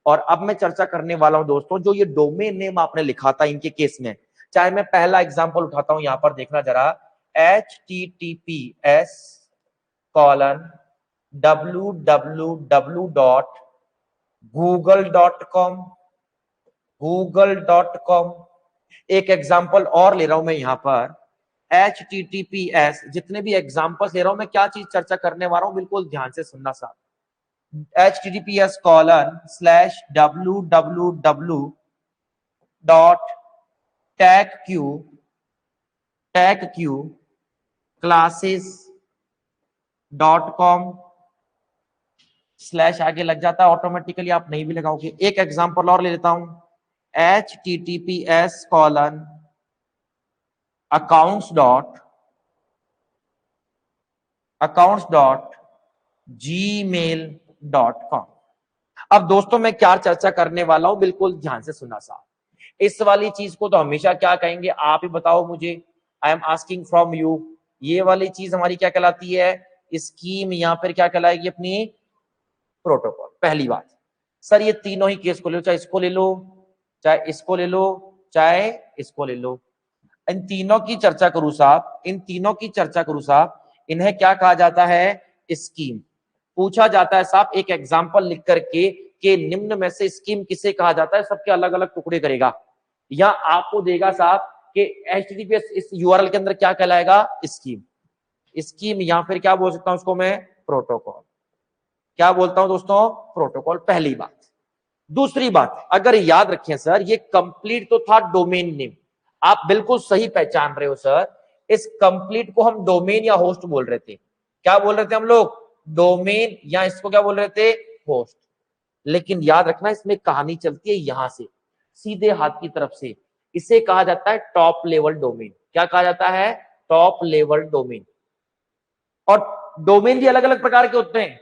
और अब मैं चर्चा करने वाला हूं दोस्तों, जो ये डोमेन नेम आपने लिखा था इनके केस में, चाहे मैं पहला एग्जांपल उठाता हूं, यहां पर देखना जरा, https://www.google.com। एक एग्जांपल और ले रहा हूं मैं यहां पर, HTTPS, जितने भी एग्जांपल्स ले रहा हूं मैं, क्या चीज चर्चा करने वाला हूं, बिल्कुल ध्यान से सुनना साहब। https://tagq.classes.com स्लैश आगे लग जाता है ऑटोमेटिकली, आप नहीं भी लगाओगे। एक एग्जांपल और ले लेता हूं, https://accounts.gmail.com। अब दोस्तों मैं क्या चर्चा करने वाला हूं, बिल्कुल ध्यान से सुनना साहब। इस वाली चीज को तो हमेशा क्या कहेंगे, आप ही बताओ मुझे, I am asking from you. ये वाली चीज हमारी क्या कहलाती है, स्कीम, या फिर क्या कहलाएगी अपनी, प्रोटोकॉल। पहली बात सर, ये तीनों ही केस को ले लो, चाहे इसको ले लो, चाहे इसको ले लो, चाहे इसको ले लो, इन तीनों की चर्चा करूं साहब, इन्हें क्या कहा जाता है, स्कीम। पूछा जाता है साहब एक एग्जांपल लिख करके कि निम्न में से स्कीम किसे कहा जाता है, सबके अलग अलग टुकड़े करेगा, या आपको देगा साहब कि HTTPS इस URL के अंदर क्या कहलाएगा, स्कीम, या फिर क्या बोल सकता हूं उसको मैं, प्रोटोकॉल। क्या बोलता हूं दोस्तों, प्रोटोकॉल। पहली बात। दूसरी बात, अगर याद रखें सर, ये कंप्लीट तो था डोमेन नेम, आप बिल्कुल सही पहचान रहे हो सर, इस कंप्लीट को हम डोमेन या होस्ट बोल रहे थे। क्या बोल रहे थे हम लोग, डोमेन, या इसको क्या बोल रहे थे, होस्ट। लेकिन याद रखना इसमें कहानी चलती है यहां से सीधे हाथ की तरफ से, इसे कहा जाता है टॉप लेवल डोमेन। क्या कहा जाता है, टॉप लेवल डोमेन। और डोमेन भी अलग अलग प्रकार के होते हैं,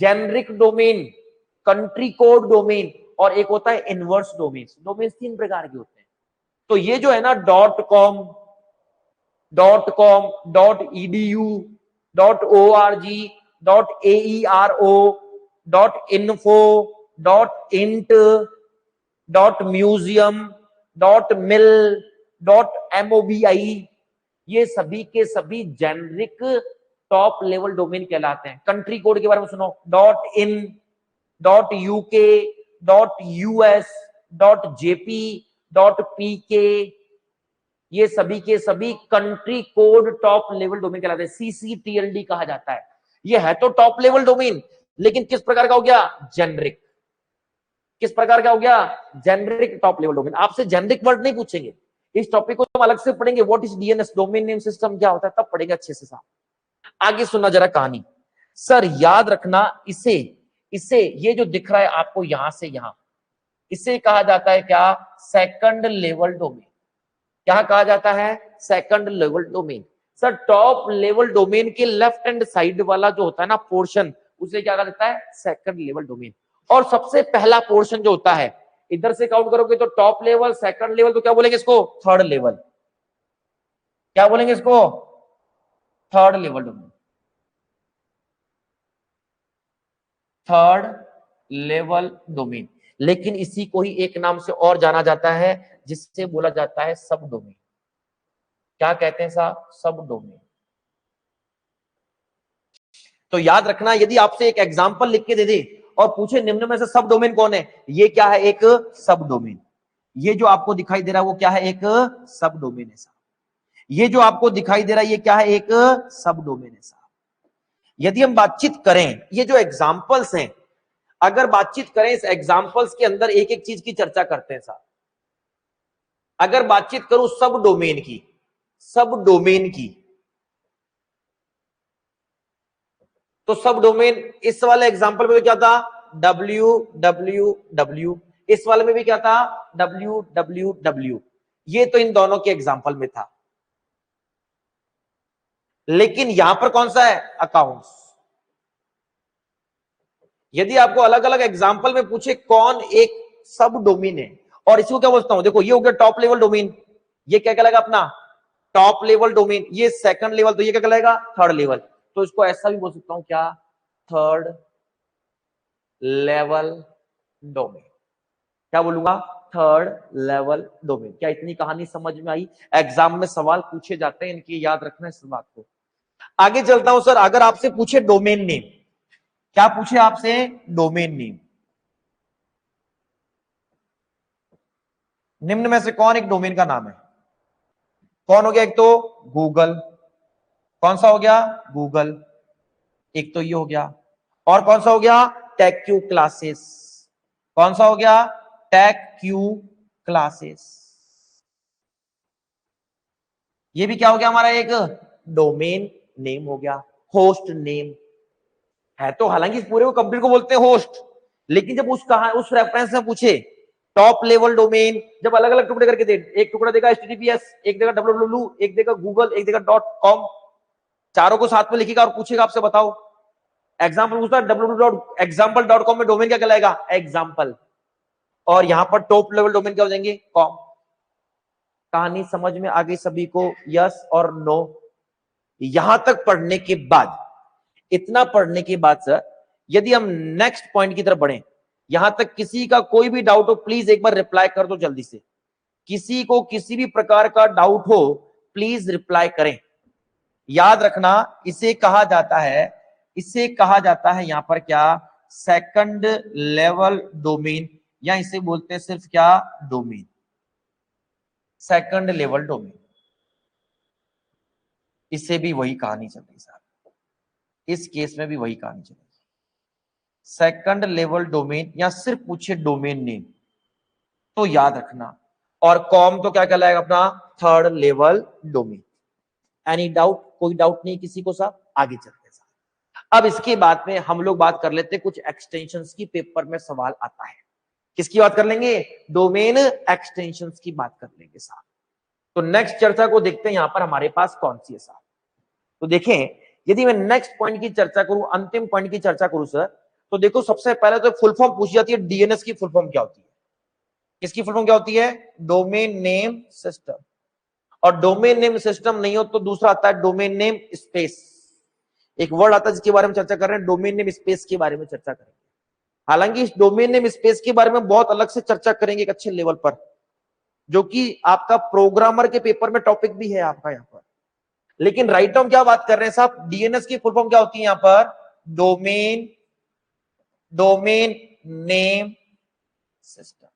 generic domain, country code domain, और एक होता है इनवर्स डोमेन। डोमेन 3 प्रकार के होते हैं। तो ये जो है ना, .com, .edu, .org, .aero, .info, .int, .museum, .mil, .mobi, ये सभी के सभी जेनरिक टॉप लेवल डोमेन कहलाते हैं। कंट्री कोड के बारे में सुनो, .in, .uk, .us, .jp, .pk, ये सभी के सभी country code top level domain कहलाते हैं। CCTLD कहा जाता है। ये है तो टॉप लेवल डोमेन, लेकिन किस प्रकार का हो गया, जेनरिक। किस प्रकार का हो गया, जेनरिक टॉप लेवल डोमेन। आपसे जेनरिक वर्ड नहीं पूछेंगे, इस टॉपिक को हम अलग से पढ़ेंगे, what is DNS, domain name system क्या होता है, तब पढ़ेंगे अच्छे से साहब। आगे सुनना जरा कहानी सर, याद रखना इसे, इसे ये जो दिख रहा है आपको यहां से यहां, इसे कहा जाता है क्या, सेकंड लेवल डोमेन। क्या कहा जाता है, second level domain. Sir top level domain के लेफ्ट हैंड साइड वाला जो होता है ना पोर्शन, उसे क्या कहा जाता है, सेकंड लेवल डोमेन। और सबसे पहला पोर्शन जो होता है, इधर से काउंट करोगे तो टॉप लेवल, सेकंड लेवल, तो क्या बोलेंगे इसको, थर्ड लेवल। क्या बोलेंगे इसको, third level domain, third level domain. लेकिन इसी को ही एक नाम से और जाना जाता है, जिससे बोला जाता है सब डोमेन। क्या कहते हैं साहब, सब डोमेन। तो याद रखना, यदि आपसे एक एग्जांपल लिख के दे दे और पूछे निम्न में से सब डोमेन कौन है, ये क्या है, एक सब डोमेन। ये जो आपको दिखाई दे रहा है वो क्या है, एक सब डोमेन है साहब। ये जो आपको दिखाई दे रहा है ये क्या है, एक सब डोमेन है साहब। यदि हम बातचीत करें, ये जो एग्जांपल्स हैं, अगर बातचीत करें इस एग्जांपल्स के अंदर एक एक चीज की चर्चा करते हैं साहब। अगर बातचीत करूं सब डोमेन की, सब डोमेन की, तो सब डोमेन इस वाले एग्जांपल में भी क्या था, www, इस वाले में भी क्या था, www। ये तो इन दोनों के एग्जांपल में था। लेकिन यहां पर कौन सा है, अकाउंट्स। यदि आपको अलग अलग एग्जांपल में पूछे कौन एक सब डोमेन है, और इसको क्या बोलता हूं, देखो ये हो गया टॉप लेवल डोमेन, ये क्या कहलाएगा अपना टॉप लेवल डोमेन, ये सेकंड लेवल, तो ये क्या कहलाएगा, थर्ड लेवल। तो इसको ऐसा भी बोल सकता हूं क्या, थर्ड लेवल डोमेन। क्या बोलूंगा, थर्ड लेवल डोमेन। क्या इतनी कहानी समझ में आई, एग्जाम में सवाल पूछे जाते हैं इनकी, याद रखना इस बात को। आगे चलता हूं सर, अगर आपसे पूछे डोमेन नेम, क्या पूछे आपसे, डोमेन नेम, निम्न में से कौन एक डोमेन का नाम है, कौन हो गया, एक तो गूगल, कौन सा हो गया, गूगल, एक तो ये हो गया, और कौन सा हो गया, टेक क्यू क्लासेस, कौन सा हो गया, टेक क्यू क्लासेस। ये भी क्या हो गया हमारा, एक डोमेन नेम हो गया। होस्ट नेम है, तो हालांकि इस पूरे को कंप्लीट को बोलते हैं होस्ट, लेकिन जब उस रेफरेंस में पूछे टॉप लेवल डोमेन, जब अलग अलग टुकड़े करके दे, एक टुकड़ा देगा HTTPS, एक देगा www, एक देगा गूगल, एक देगा .com, चारों को साथ में लिखेगा और पूछेगा आपसे बताओ, एग्जाम्पल पूछता है www.example.com में डोमेन क्या कहलाएगा, एग्जाम्पल, और यहां पर टॉप लेवल डोमेन क्या हो जाएंगे, कॉम। कहानी समझ में आ गई सभी को, यस और नो। यहां तक पढ़ने के बाद, इतना पढ़ने के बाद सर, यदि हम नेक्स्ट पॉइंट की तरफ बढ़े, यहां तक किसी का कोई भी डाउट हो प्लीज एक बार रिप्लाई कर दो जल्दी से। किसी को किसी भी प्रकार का डाउट हो प्लीज रिप्लाई करें। याद रखना, इसे कहा जाता है, इसे कहा जाता है यहां पर क्या, सेकंड लेवल डोमेन, या इसे बोलते हैं सिर्फ क्या, डोमेन, सेकंड लेवल डोमेन। इससे भी वही कहानी चल रही साहब, इस केस में भी वही कहानी चल रही, सेकंड लेवल डोमेन, या सिर्फ पूछे डोमेन नेम तो याद रखना, और कॉम तो क्या कहलाएगा अपना, third level domain. Any doubt, कोई डाउट नहीं किसी को साहब, आगे चलते साहब। अब इसके बाद में हम लोग बात कर लेते हैं कुछ एक्सटेंशंस की, पेपर में सवाल आता है, किसकी बात कर लेंगे, डोमेन एक्सटेंशंस की बात कर लेंगे साहब। तो नेक्स्ट चर्चा को देखते हैं यहां पर हमारे पास कौन सी है साहब। तो देखें, यदि मैं नेक्स्ट पॉइंट की चर्चा करूं, अंतिम पॉइंट की चर्चा करूं सर, तो देखो सबसे पहले तो फुल फॉर्म पूछी जाती है, डीएनएस की फुल फॉर्म क्या होती है, किसकी फुल फॉर्म क्या होती है, डोमेन नेम सिस्टम। और डोमेन नेम सिस्टम नहीं हो तो दूसरा आता है डोमेन नेम स्पेस, एक वर्ड आता है जिसके बारे में चर्चा कर रहे हैं, डोमेन नेम स्पेस के बारे में चर्चा करेंगे। हालांकि इस डोमेन नेम स्पेस के बारे में बहुत अलग से चर्चा करेंगे एक अच्छे लेवल पर, जो कि आपका प्रोग्रामर के पेपर में टॉपिक भी है आपका यहाँ पर। लेकिन राइट हम क्या बात कर रहे हैं साहब, डीएनएस की फुल फॉर्म क्या होती है यहां पर, डोमेन नेम सिस्टम।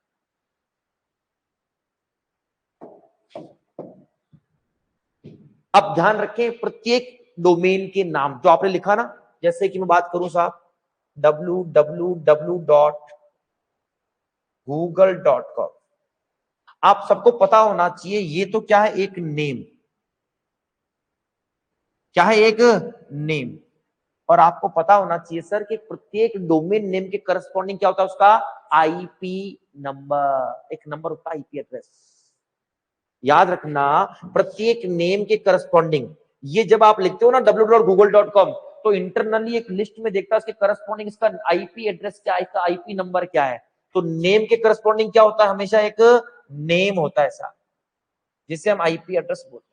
अब ध्यान रखें, प्रत्येक डोमेन के नाम जो आपने लिखा ना, जैसे कि मैं बात करूं साहब www. google.com। आप सबको पता होना चाहिए ये तो क्या है, एक नेम, क्या है, एक नेम। और आपको पता होना चाहिए सर कि प्रत्येक डोमेन नेम के करस्पॉन्डिंग क्या होता है, उसका आईपी नंबर, एक नंबर होता है आईपी एड्रेस। याद रखना, प्रत्येक नेम के करस्पॉन्डिंग, ये जब आप लिखते हो ना www.google.com, तो इंटरनली एक लिस्ट में देखता है इसके करस्पॉन्डिंग इसका आईपी एड्रेस क्या है, इसका आईपी नंबर क्या है। तो नेम के करस्पॉन्डिंग क्या होता है, हमेशा एक नेम होता है ऐसा, जिसे हम आईपी एड्रेस बोलते हैं।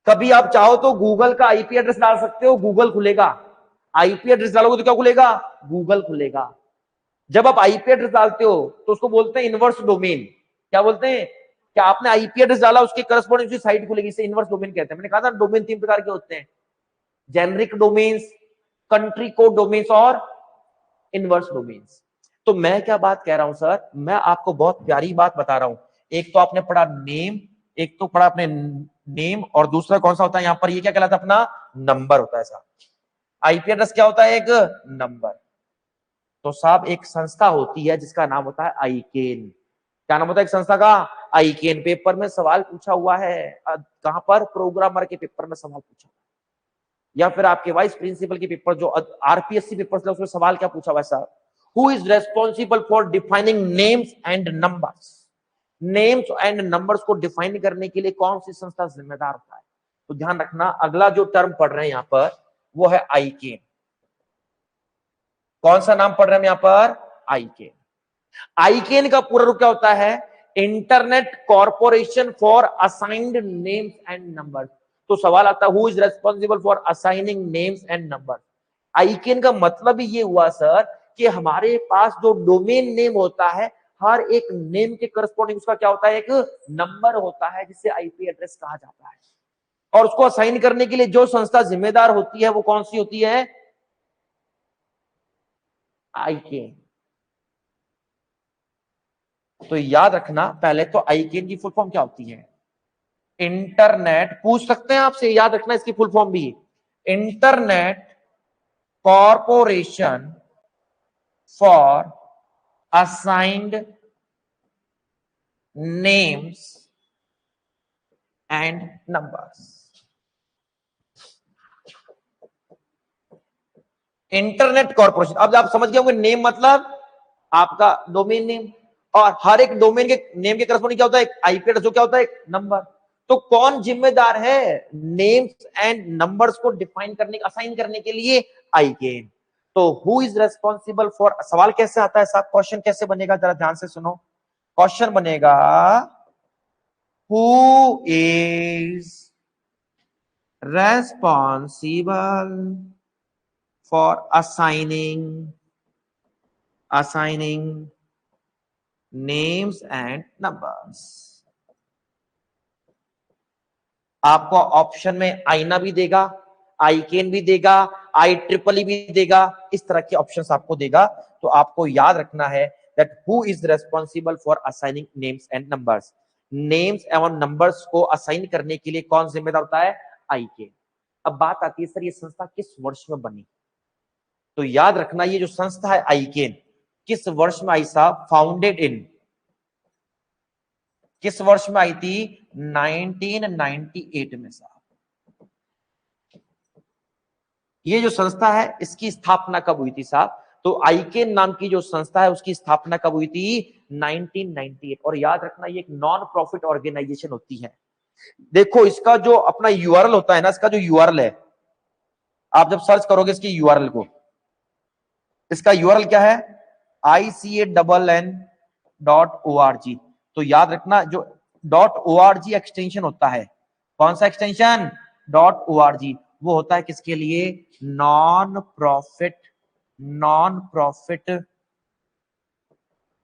कभी आप चाहो तो गूगल का आईपी एड्रेस डाल सकते हो, गूगल खुलेगा। आईपी एड्रेस डालोगे तो क्या खुलेगा, गूगल खुलेगा। जब आप आईपी एड्रेस डालते हो तो उसको बोलते हैं इनवर्स डोमेन। क्या बोलते हैं, क्या आपने आईपी एड्रेस डाला, उसके करस्पॉन्डिंग साइट खुलेगी, इसे इनवर्स डोमेन कहते हैं। मैंने कहा था डोमेन 3 प्रकार के होते हैं, generic domains, country code domains और इनवर्स डोमेन्स। तो मैं क्या बात कह रहा हूं सर, मैं आपको बहुत प्यारी बात बता रहा हूं। एक तो आपने पढ़ा नेम, एक तो पढ़ा आपने नेम, और दूसरा कौन सा होता है यहां पर, ये क्या कहलाता है अपना, नंबर होता है साहब। आईपी एड्रेस क्या होता है, एक नंबर। तो साहब एक संस्था होती है जिसका नाम होता है आईकेन। क्या नाम होता है एक संस्था का, आईकेन। पेपर में सवाल पूछा हुआ है, कहां पर, प्रोग्रामर के पेपर में सवाल पूछा, या फिर आपके वाइस प्रिंसिपल के पेपर जो आरपीएससी पेपर उसमें सवाल क्या पूछा हुआ है साहब, who is responsible for defining names and numbers. Names and numbers को डिफाइन करने के लिए कौन सी संस्था जिम्मेदार होता है। तो ध्यान रखना, अगला जो टर्म पढ़ रहे हैं यहां पर वो है आईकेन। कौन सा नाम पढ़ रहे हैं यहां पर, आईकेन। आईकेन का पूरा रूप क्या होता है, internet corporation for assigned names and numbers. तो सवाल आता है who is responsible for assigning names and numbers. ICANN का मतलब ही ये हुआ सर कि हमारे पास जो डोमेन नेम होता है, हर एक नेम के करस्पॉन्डिंग उसका क्या होता है, एक नंबर होता है जिसे आईपी एड्रेस कहा जाता है। और उसको असाइन करने के लिए जो संस्था जिम्मेदार होती है वो कौन सी होती है, आईकेन। तो याद रखना, पहले तो आईकेन की फुल फॉर्म क्या होती है, इंटरनेट, पूछ सकते हैं आपसे, याद रखना इसकी फुल फॉर्म भी, internet corporation for assigned names and numbers. Internet corporation, अब आप समझ गए होंगे, नेम मतलब आपका डोमेन नेम, और हर एक डोमेन के नेम के करस्पॉन्डिंग क्या होता है, एक आईपी एड्रेस, जो क्या होता है, एक नंबर। तो कौन जिम्मेदार है नेम्स एंड नंबर्स को डिफाइन करने, असाइन करने के लिए, आईकेन। तो हु इज रेस्पॉन्सिबल फॉर, सवाल कैसे आता है साहब, क्वेश्चन कैसे बनेगा, जरा ध्यान से सुनो। क्वेश्चन बनेगा, who is responsible for assigning names and numbers। आपको ऑप्शन में आईना भी देगा, आईकेन भी देगा, IEEE भी देगा, इस तरह के ऑप्शंस आपको देगा। तो आपको याद रखना है that who is responsible for assigning names and numbers. Names एवं नंबर्स को असाइन करने के लिए कौन जिम्मेदार होता है, आईकेन। अब बात आती है सर ये संस्था किस वर्ष में बनी। तो याद रखना ये जो संस्था है आईकेन, किस वर्ष में आई साहब, फाउंडेड इन, किस वर्ष में आई थी, 1998 में साहब। ये जो संस्था है इसकी स्थापना कब हुई थी साहब, तो आईकेन नाम की जो संस्था है उसकी स्थापना कब हुई थी, 1998। और याद रखना ये एक नॉन प्रॉफिट ऑर्गेनाइजेशन होती है। देखो इसका जो अपना यूआरएल होता है ना, इसका जो यूआरएल है, आप जब सर्च करोगे इसकी यूआरएल को, इसका यूआरएल क्या है, ICANN.org। तो याद रखना जो .org एक्सटेंशन होता है, कौन सा एक्सटेंशन, .org, वो होता है किसके लिए, नॉन प्रॉफिट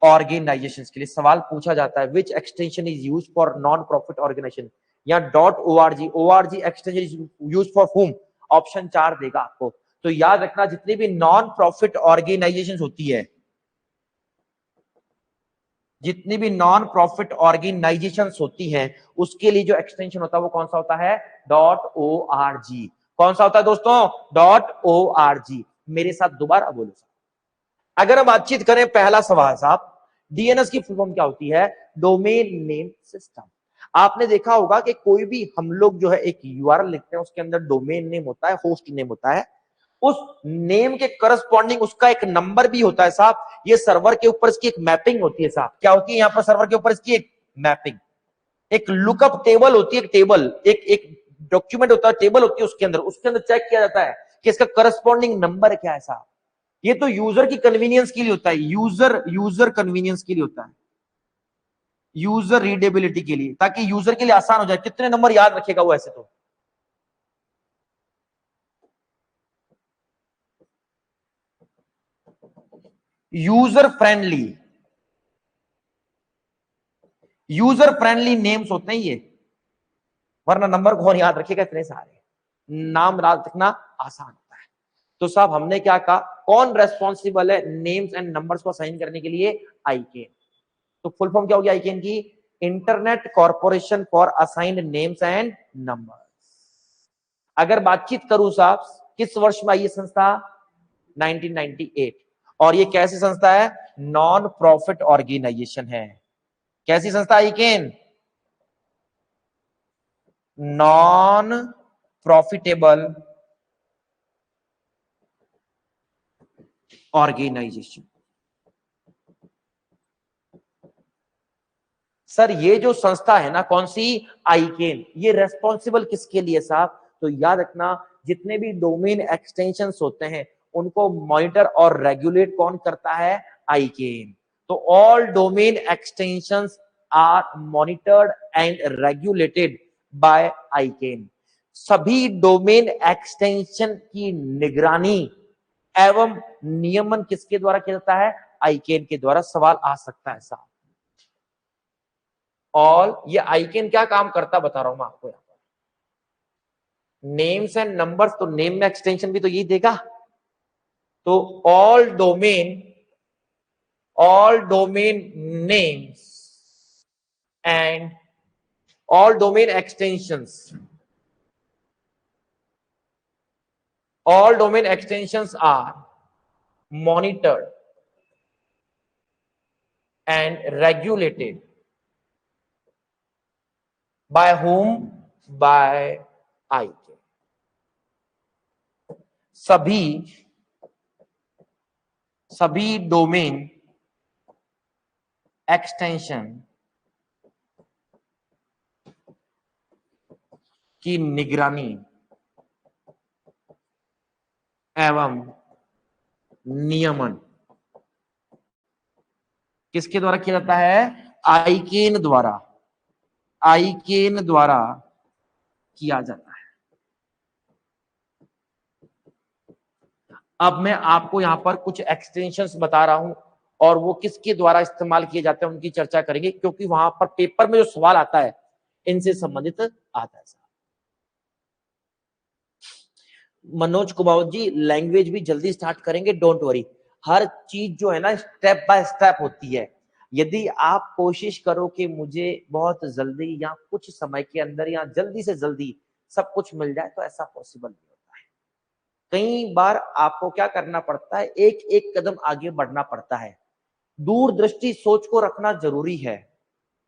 ऑर्गेनाइजेशन के लिए। सवाल पूछा जाता है which extension is used for non profit organisation, या .org extension is used for whom, option 4 देगा आपको। तो याद रखना जितनी भी नॉन प्रॉफिट ऑर्गेनाइजेशन होती है, जितनी भी नॉन प्रॉफिट ऑर्गेनाइजेशंस होती हैं, उसके लिए जो एक्सटेंशन होता है वो कौन सा होता है, .org। कौन सा होता है दोस्तों, .org। मेरे साथ दोबारा बोलो, अगर हम बातचीत करें पहला सवाल साहब, डीएनएस की फुल फॉर्म क्या होती है? Domain name system. आपने देखा होगा कि कोई भी हम लोग जो है एक यूआरएल लिखते हैं, उसके अंदर डोमेन नेम होता है, होस्ट नेम होता है, उस नेम के करस्पॉन्डिंग उसका एक नंबर भी होता है साहब। ये सर्वर के ऊपर इसकी एक मैपिंग होती है साहब। क्या होती है यहां पर सर्वर के ऊपर इसकी एक मैपिंग, एक लुकअप टेबल होती है, एक टेबल, एक डॉक्यूमेंट होता है, टेबल होती है, उसके अंदर चेक किया जाता है कि इसका करस्पॉन्डिंग नंबर क्या है साहब। ये तो यूजर की कन्वीनियंस के लिए होता है, यूजर कन्वीनियंस के लिए होता है, यूजर रीडेबिलिटी के लिए, ताकि यूजर के लिए आसान हो जाए। कितने नंबर याद रखेगा वो ऐसे? तो यूजर फ्रेंडली नेम्स होते हैं ये, वरना नंबर कौन याद रखेगा इतने सारे? नाम याद रखना आसान होता है। तो साहब हमने क्या कहा, कौन रेस्पॉन्सिबल है नेम्स एंड नंबर्स को असाइन करने के लिए? आईकेन। तो फुल फॉर्म क्या होगी आईकेन की? Internet corporation for assigned names and numbers. अगर बातचीत करूं साहब, किस वर्ष में आई ये संस्था? 1998। और ये कैसी संस्था है? नॉन प्रॉफिट ऑर्गेनाइजेशन है। कैसी संस्था ICANN? Non profitable organisation. Sir ये जो संस्था है ना, कौन सी? आईकेन, ये रेस्पॉन्सिबल किसके लिए साहब? तो याद रखना, जितने भी डोमेन एक्सटेंशंस होते हैं उनको मॉनिटर और रेगुलेट कौन करता है? आईकेन। तो all domain extensions are monitored and regulated by ICANN. सभी डोमेन एक्सटेंशन की निगरानी एवं नियमन किसके द्वारा किया जाता है? आईकेन के द्वारा। सवाल आ सकता है साहब। और ये आईकेन क्या काम करता बता रहा हूं मैं आपको। यहां पर नेम्स एंड नंबर्स, तो नेम में एक्सटेंशन भी तो यही देगा। तो all domain names and all domain extensions, all domain extensions are monitored and regulated by whom? By ICANN. सभी डोमेन एक्सटेंशन की निगरानी एवं नियमन किसके द्वारा किया जाता है? आईकेन द्वारा। आईकेन द्वारा किया जाता है। अब मैं आपको यहां पर कुछ एक्सटेंशंस बता रहा हूं और वो किसके द्वारा इस्तेमाल किए जाते हैं उनकी चर्चा करेंगे, क्योंकि वहां पर पेपर में जो सवाल आता है इनसे संबंधित आता है। मनोज कुमार जी, लैंग्वेज भी जल्दी स्टार्ट करेंगे, डोंट वरी। हर चीज जो है ना स्टेप बाय स्टेप होती है। यदि आप कोशिश करो कि मुझे बहुत जल्दी या कुछ समय के अंदर या जल्दी से जल्दी सब कुछ मिल जाए, तो ऐसा पॉसिबल नहीं होता है। कई बार आपको क्या करना पड़ता है, एक एक कदम आगे बढ़ना पड़ता है। दूरदृष्टि सोच को रखना जरूरी है।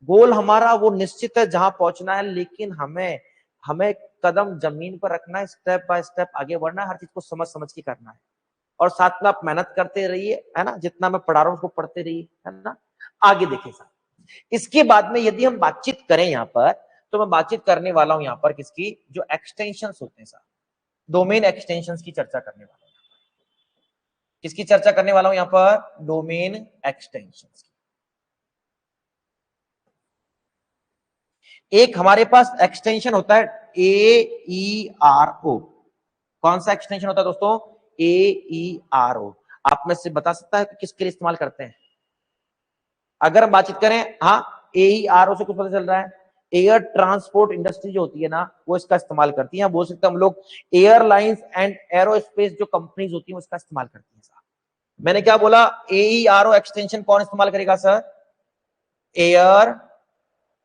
गोल हमारा वो निश्चित है जहां पहुंचना है, लेकिन हमें हमें कदम जमीन पर रखना है, स्टेप बाय स्टेप आगे बढ़ना है, हर चीज को समझ समझ के करना है। और साथ में आप मेहनत करते रहिए, है ना, जितना मैं पढ़ा रहा हूं उसको पढ़ते रहिए, है ना। आगे देखिए साहब, इसके बाद में यदि हम बातचीत करें यहाँ पर, तो मैं बातचीत करने वाला हूं यहाँ पर किसकी? जो एक्सटेंशन होते हैं साहब, डोमेन एक्सटेंशन की चर्चा करने वाला हूं। किसकी चर्चा करने वाला हूं यहाँ पर? Domain extension. एक हमारे पास एक्सटेंशन होता है AERO। कौन सा एक्सटेंशन होता है दोस्तों? AERO। आप में से बता सकता है कि किसके लिए इस्तेमाल करते हैं? अगर हम बातचीत करें, हाँ, AERO से कुछ पता चल रहा है? एयर ट्रांसपोर्ट इंडस्ट्री जो होती है ना, वो इसका इस्तेमाल करती है। बोल सकते हैं हम लोग एयरलाइंस एंड एरोस्पेस जो कंपनीज होती है वो इसका इस्तेमाल करती है। मैंने क्या बोला? AERO एक्सटेंशन कौन इस्तेमाल करेगा sir? Air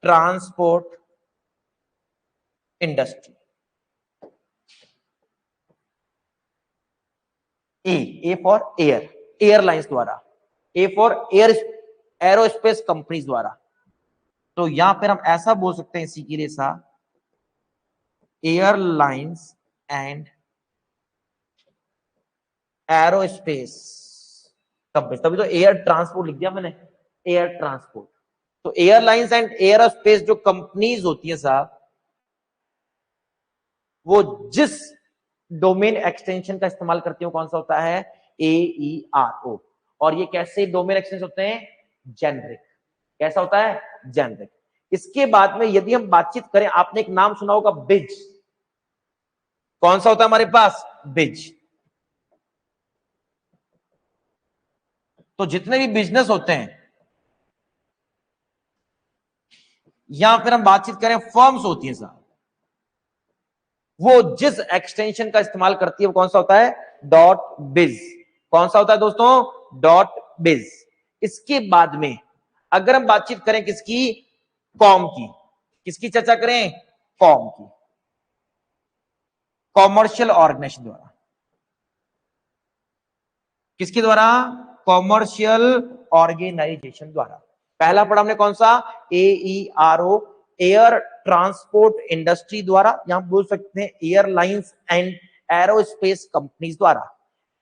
transport industry. A for air, airlines द्वारा, ए फॉर एरोस्पेस कंपनीज द्वारा। तो यहां पर हम ऐसा बोल सकते हैं इसी की रेसा, एयरलाइंस एंड एरोस्पेस कंपनी, तभी तो एयर ट्रांसपोर्ट लिख दिया मैंने, एयर ट्रांसपोर्ट। तो एयरलाइंस एंड एरोस्पेस जो कंपनीज होती है साहब, वो जिस डोमेन एक्सटेंशन का इस्तेमाल करती हो कौन सा होता है, AERO। और ये कैसे डोमेन एक्सटेंशन होते हैं, जेनरिक। कैसा होता है, जेनरिक। इसके बाद में यदि हम बातचीत करें, आपने एक नाम सुना होगा बिज। कौन सा होता है हमारे पास, बिज। तो जितने भी बिजनेस होते हैं, या फिर हम बातचीत करें फर्म्स होती है साहब, वो जिस एक्सटेंशन का इस्तेमाल करती है वो कौन सा होता है, डॉट बिज। कौन सा होता है दोस्तों, डॉट बिज। इसके बाद में अगर हम बातचीत करें किसकी, कॉम की, किसकी चर्चा करें, कॉम की, कॉमर्शियल ऑर्गेनाइजेशन द्वारा। किसके द्वारा, कॉमर्शियल ऑर्गेनाइजेशन द्वारा। पहला पढ़ा हमने कौन सा, AERO, एयर ट्रांसपोर्ट इंडस्ट्री द्वारा, यहां बोल सकते हैं एयरलाइंस एंड एरोस्पेस कंपनीज द्वारा।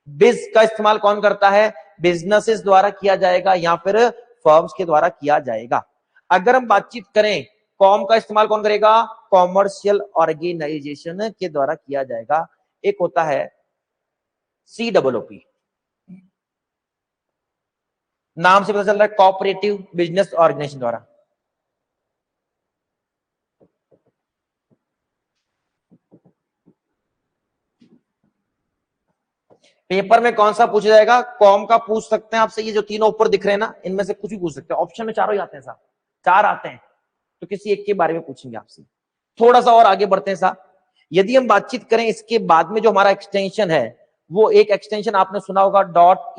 बिज का इस्तेमाल कौन करता है, बिजनेसेस द्वारा किया जाएगा या फिर फर्म्स के द्वारा किया जाएगा। अगर हम बातचीत करें, कॉम का इस्तेमाल कौन करेगा, कॉमर्शियल ऑर्गेनाइजेशन के द्वारा किया जाएगा। एक होता है COOP, नाम से पता चल रहा है, कोऑपरेटिव बिजनेस ऑर्गेनाइजेशन द्वारा। पेपर में कौन सा पूछा जाएगा, कॉम का पूछ सकते हैं आपसे। ये जो तीनों ऊपर दिख रहे हैं ना, इनमें से कुछ भी पूछ सकते हैं। ऑप्शन में चारों ही आते हैं साहब, चार आते हैं, तो किसी एक के बारे में पूछेंगे आपसे। थोड़ा सा और आगे बढ़ते हैं साहब। यदि हम बातचीत करें इसके बाद में जो हमारा एक्सटेंशन है, वो एक एक्सटेंशन आपने सुना होगा,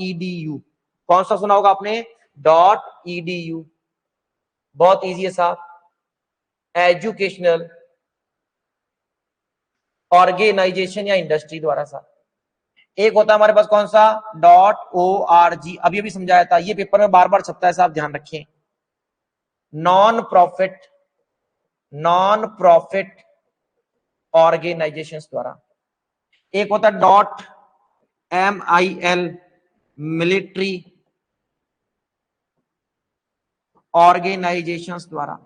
.edu। कौन सा सुना होगा आपने, .edu। बहुत इजी है साहब, एजुकेशनल ऑर्गेनाइजेशन या इंडस्ट्री द्वारा साहब। एक होता है हमारे पास कौन सा, .org। अभी अभी समझाया था, ये पेपर में बार बार छपता है साहब, ध्यान रखें। नॉन प्रॉफिट ऑर्गेनाइजेशन द्वारा। एक होता है .mil, मिलिट्री ऑर्गेनाइजेशंस द्वारा।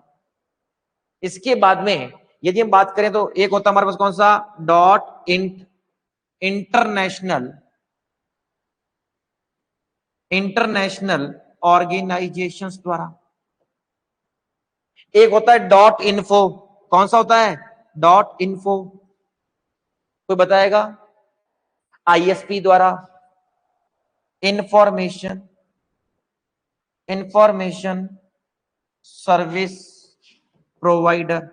इसके बाद में यदि हम बात करें तो एक होता है हमारे पास कौन सा, इंटरनेशनल ऑर्गेनाइजेशंस द्वारा। एक होता है .info। कौन सा होता है, .info। कोई बताएगा, ISP द्वारा, इंफॉर्मेशन सर्विस प्रोवाइडर,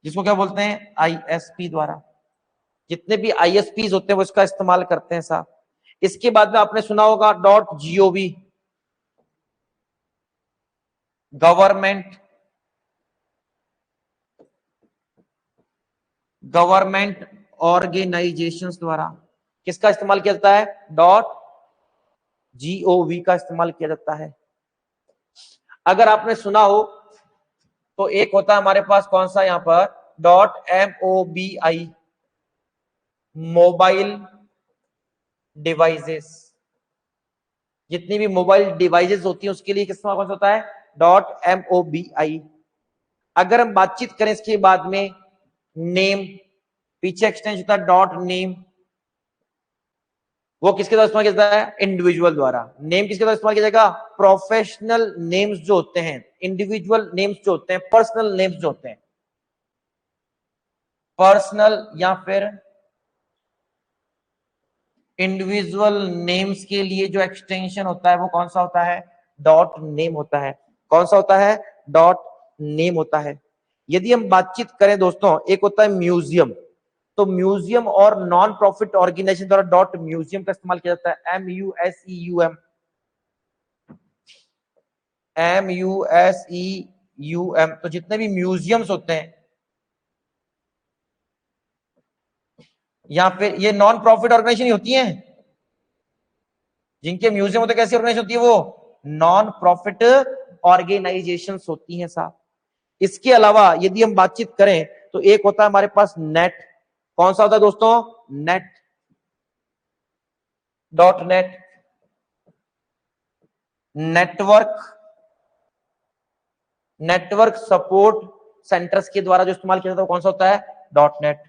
जिसको क्या बोलते हैं, ISP द्वारा। जितने भी ISPs होते हैं वो इसका इस्तेमाल करते हैं साहब। इसके बाद में आपने सुना होगा .gov, गवर्नमेंट ऑर्गेनाइजेशंस द्वारा। किसका इस्तेमाल किया जाता है, .gov का इस्तेमाल किया जाता है। अगर आपने सुना हो तो एक होता है हमारे पास कौन सा, यहां पर .mobi, मोबाइल डिवाइसेस। जितनी भी मोबाइल डिवाइसेस होती हैं उसके लिए किसका कौन सा होता है, .mobi। अगर हम बातचीत करें इसके बाद में, नेम, पीछे एक्सटेंशन होता है .name। वो किसके द्वारा इस्तेमाल किया जाता है, इंडिविजुअल द्वारा। नेम किसके द्वारा इस्तेमाल किया जाएगा, प्रोफेशनल नेम्स जो होते हैं, इंडिविजुअल नेम्स जो होते हैं, पर्सनल नेम्स जो होते हैं, पर्सनल या फिर इंडिविजुअल नेम्स के लिए जो एक्सटेंशन होता है वो कौन सा होता है, .name होता है। कौन सा होता है, .name होता है। यदि हम बातचीत करें दोस्तों, एक होता है म्यूजियम। तो म्यूजियम और नॉन प्रॉफिट ऑर्गेनाइजेशन द्वारा .म्यूजियम का इस्तेमाल किया जाता है, MUSEUM, MUSEUM। तो जितने भी म्यूजियम्स होते हैं, या फिर ये नॉन प्रॉफिट ऑर्गेनाइजेशन ही होती हैं, जिनके म्यूजियम होते कैसी ऑर्गेनाइजेशन होती है, वो नॉन प्रॉफिट ऑर्गेनाइजेशन होती हैं साहब। इसके अलावा यदि हम बातचीत करें तो एक होता है हमारे पास नेट। कौन सा होता है दोस्तों? Net, dot net. Network support centres के द्वारा जो इस्तेमाल किया जाता है वो कौन सा होता है? Dot net.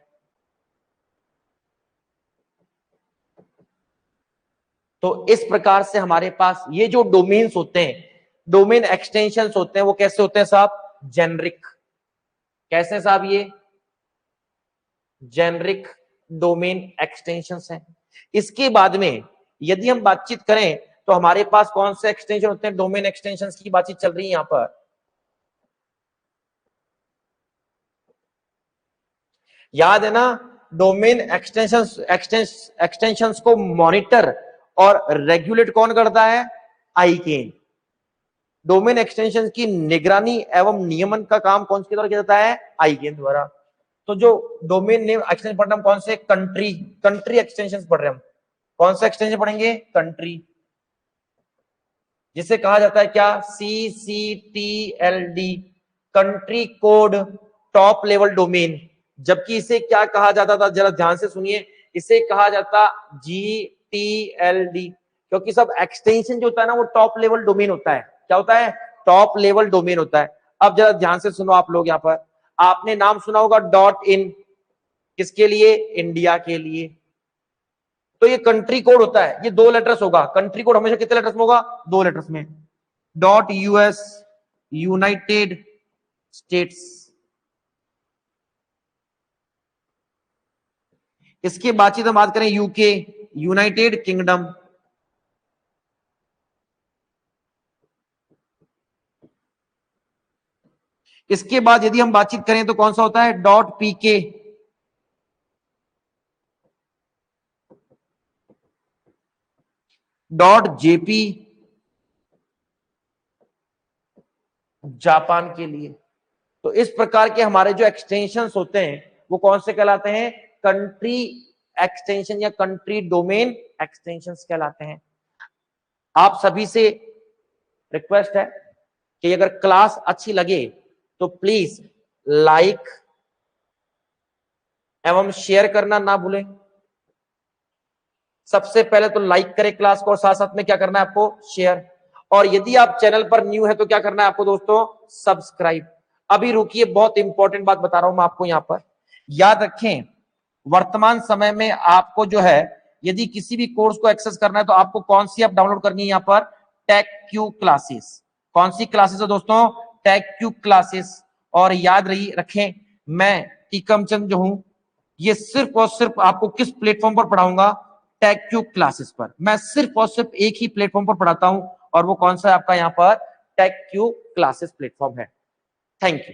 तो इस प्रकार से हमारे पास ये जो डोमेन्स होते हैं, डोमेन एक्सटेंशंस होते हैं, वो कैसे होते हैं साहब? जेनरिक। कैसे साहब? ये जेनरिक डोमेन एक्सटेंशंस हैं। इसके बाद में यदि हम बातचीत करें तो हमारे पास कौन से एक्सटेंशन होते हैं? डोमेन एक्सटेंशंस की बातचीत चल रही है यहां पर। याद है ना, डोमेन एक्सटेंशंस को मॉनिटर और रेगुलेट कौन करता है? आईकेन। डोमेन एक्सटेंशन की निगरानी एवं नियमन का काम कौन से द्वारा किया जाता है? आईकेन द्वारा। तो जो डोमेन नेम एक्सटेंशन पढ़ रहे हम कौन से? कंट्री एक्सटेंशन पढ़ रहे हम। कौन सा एक्सटेंशन पढ़ेंगे? कंट्री, जिसे कहा जाता है क्या? CCTLD, country code top level domain. जबकि इसे क्या कहा जाता था? जरा ध्यान से सुनिए, इसे कहा जाता GTLD, क्योंकि सब एक्सटेंशन जो होता है ना वो टॉप लेवल डोमेन होता है। क्या होता है? टॉप लेवल डोमेन होता है। अब जरा ध्यान से सुनो आप लोग, यहां पर आपने नाम सुना होगा .in, किसके लिए? इंडिया के लिए। तो ये कंट्री कोड होता है, ये 2 लेटर्स होगा। कंट्री कोड हमेशा कितने लेटर्स में होगा? 2 लेटर्स में। .US, United states. इसके बातचीत हम बात करें यूके, यूनाइटेड किंगडम। इसके बाद यदि हम बातचीत करें तो कौन सा होता है? .pk, .jp, जापान के लिए। तो इस प्रकार के हमारे जो एक्सटेंशंस होते हैं वो कौन से कहलाते हैं? कंट्री एक्सटेंशन या कंट्री डोमेन एक्सटेंशंस कहलाते हैं। आप सभी से रिक्वेस्ट है कि अगर क्लास अच्छी लगे तो प्लीज लाइक एवं शेयर करना ना भूलें। सबसे पहले तो लाइक करें क्लास को और साथ साथ में क्या करना है आपको? शेयर। और यदि आप चैनल पर न्यू है तो क्या करना है आपको दोस्तों? सब्सक्राइब। अभी रुकिए, बहुत इंपॉर्टेंट बात बता रहा हूं मैं आपको यहां पर। याद रखें, वर्तमान समय में आपको जो है यदि किसी भी कोर्स को एक्सेस करना है तो आपको कौन सी ऐप डाउनलोड करनी है? यहां पर टेक्यू क्लासेस। कौन सी क्लासेस है दोस्तों? टेक्यू क्लासेस। और याद रखें, मैं टीकमचंद जो हूं ये सिर्फ और सिर्फ आपको किस प्लेटफॉर्म पर पढ़ाऊंगा? टेक्यू क्लासेस पर। मैं सिर्फ और सिर्फ एक ही प्लेटफॉर्म पर पढ़ाता हूं और वो कौन सा है आपका? यहां पर टेक्यू क्लासेस प्लेटफॉर्म है। Thank you.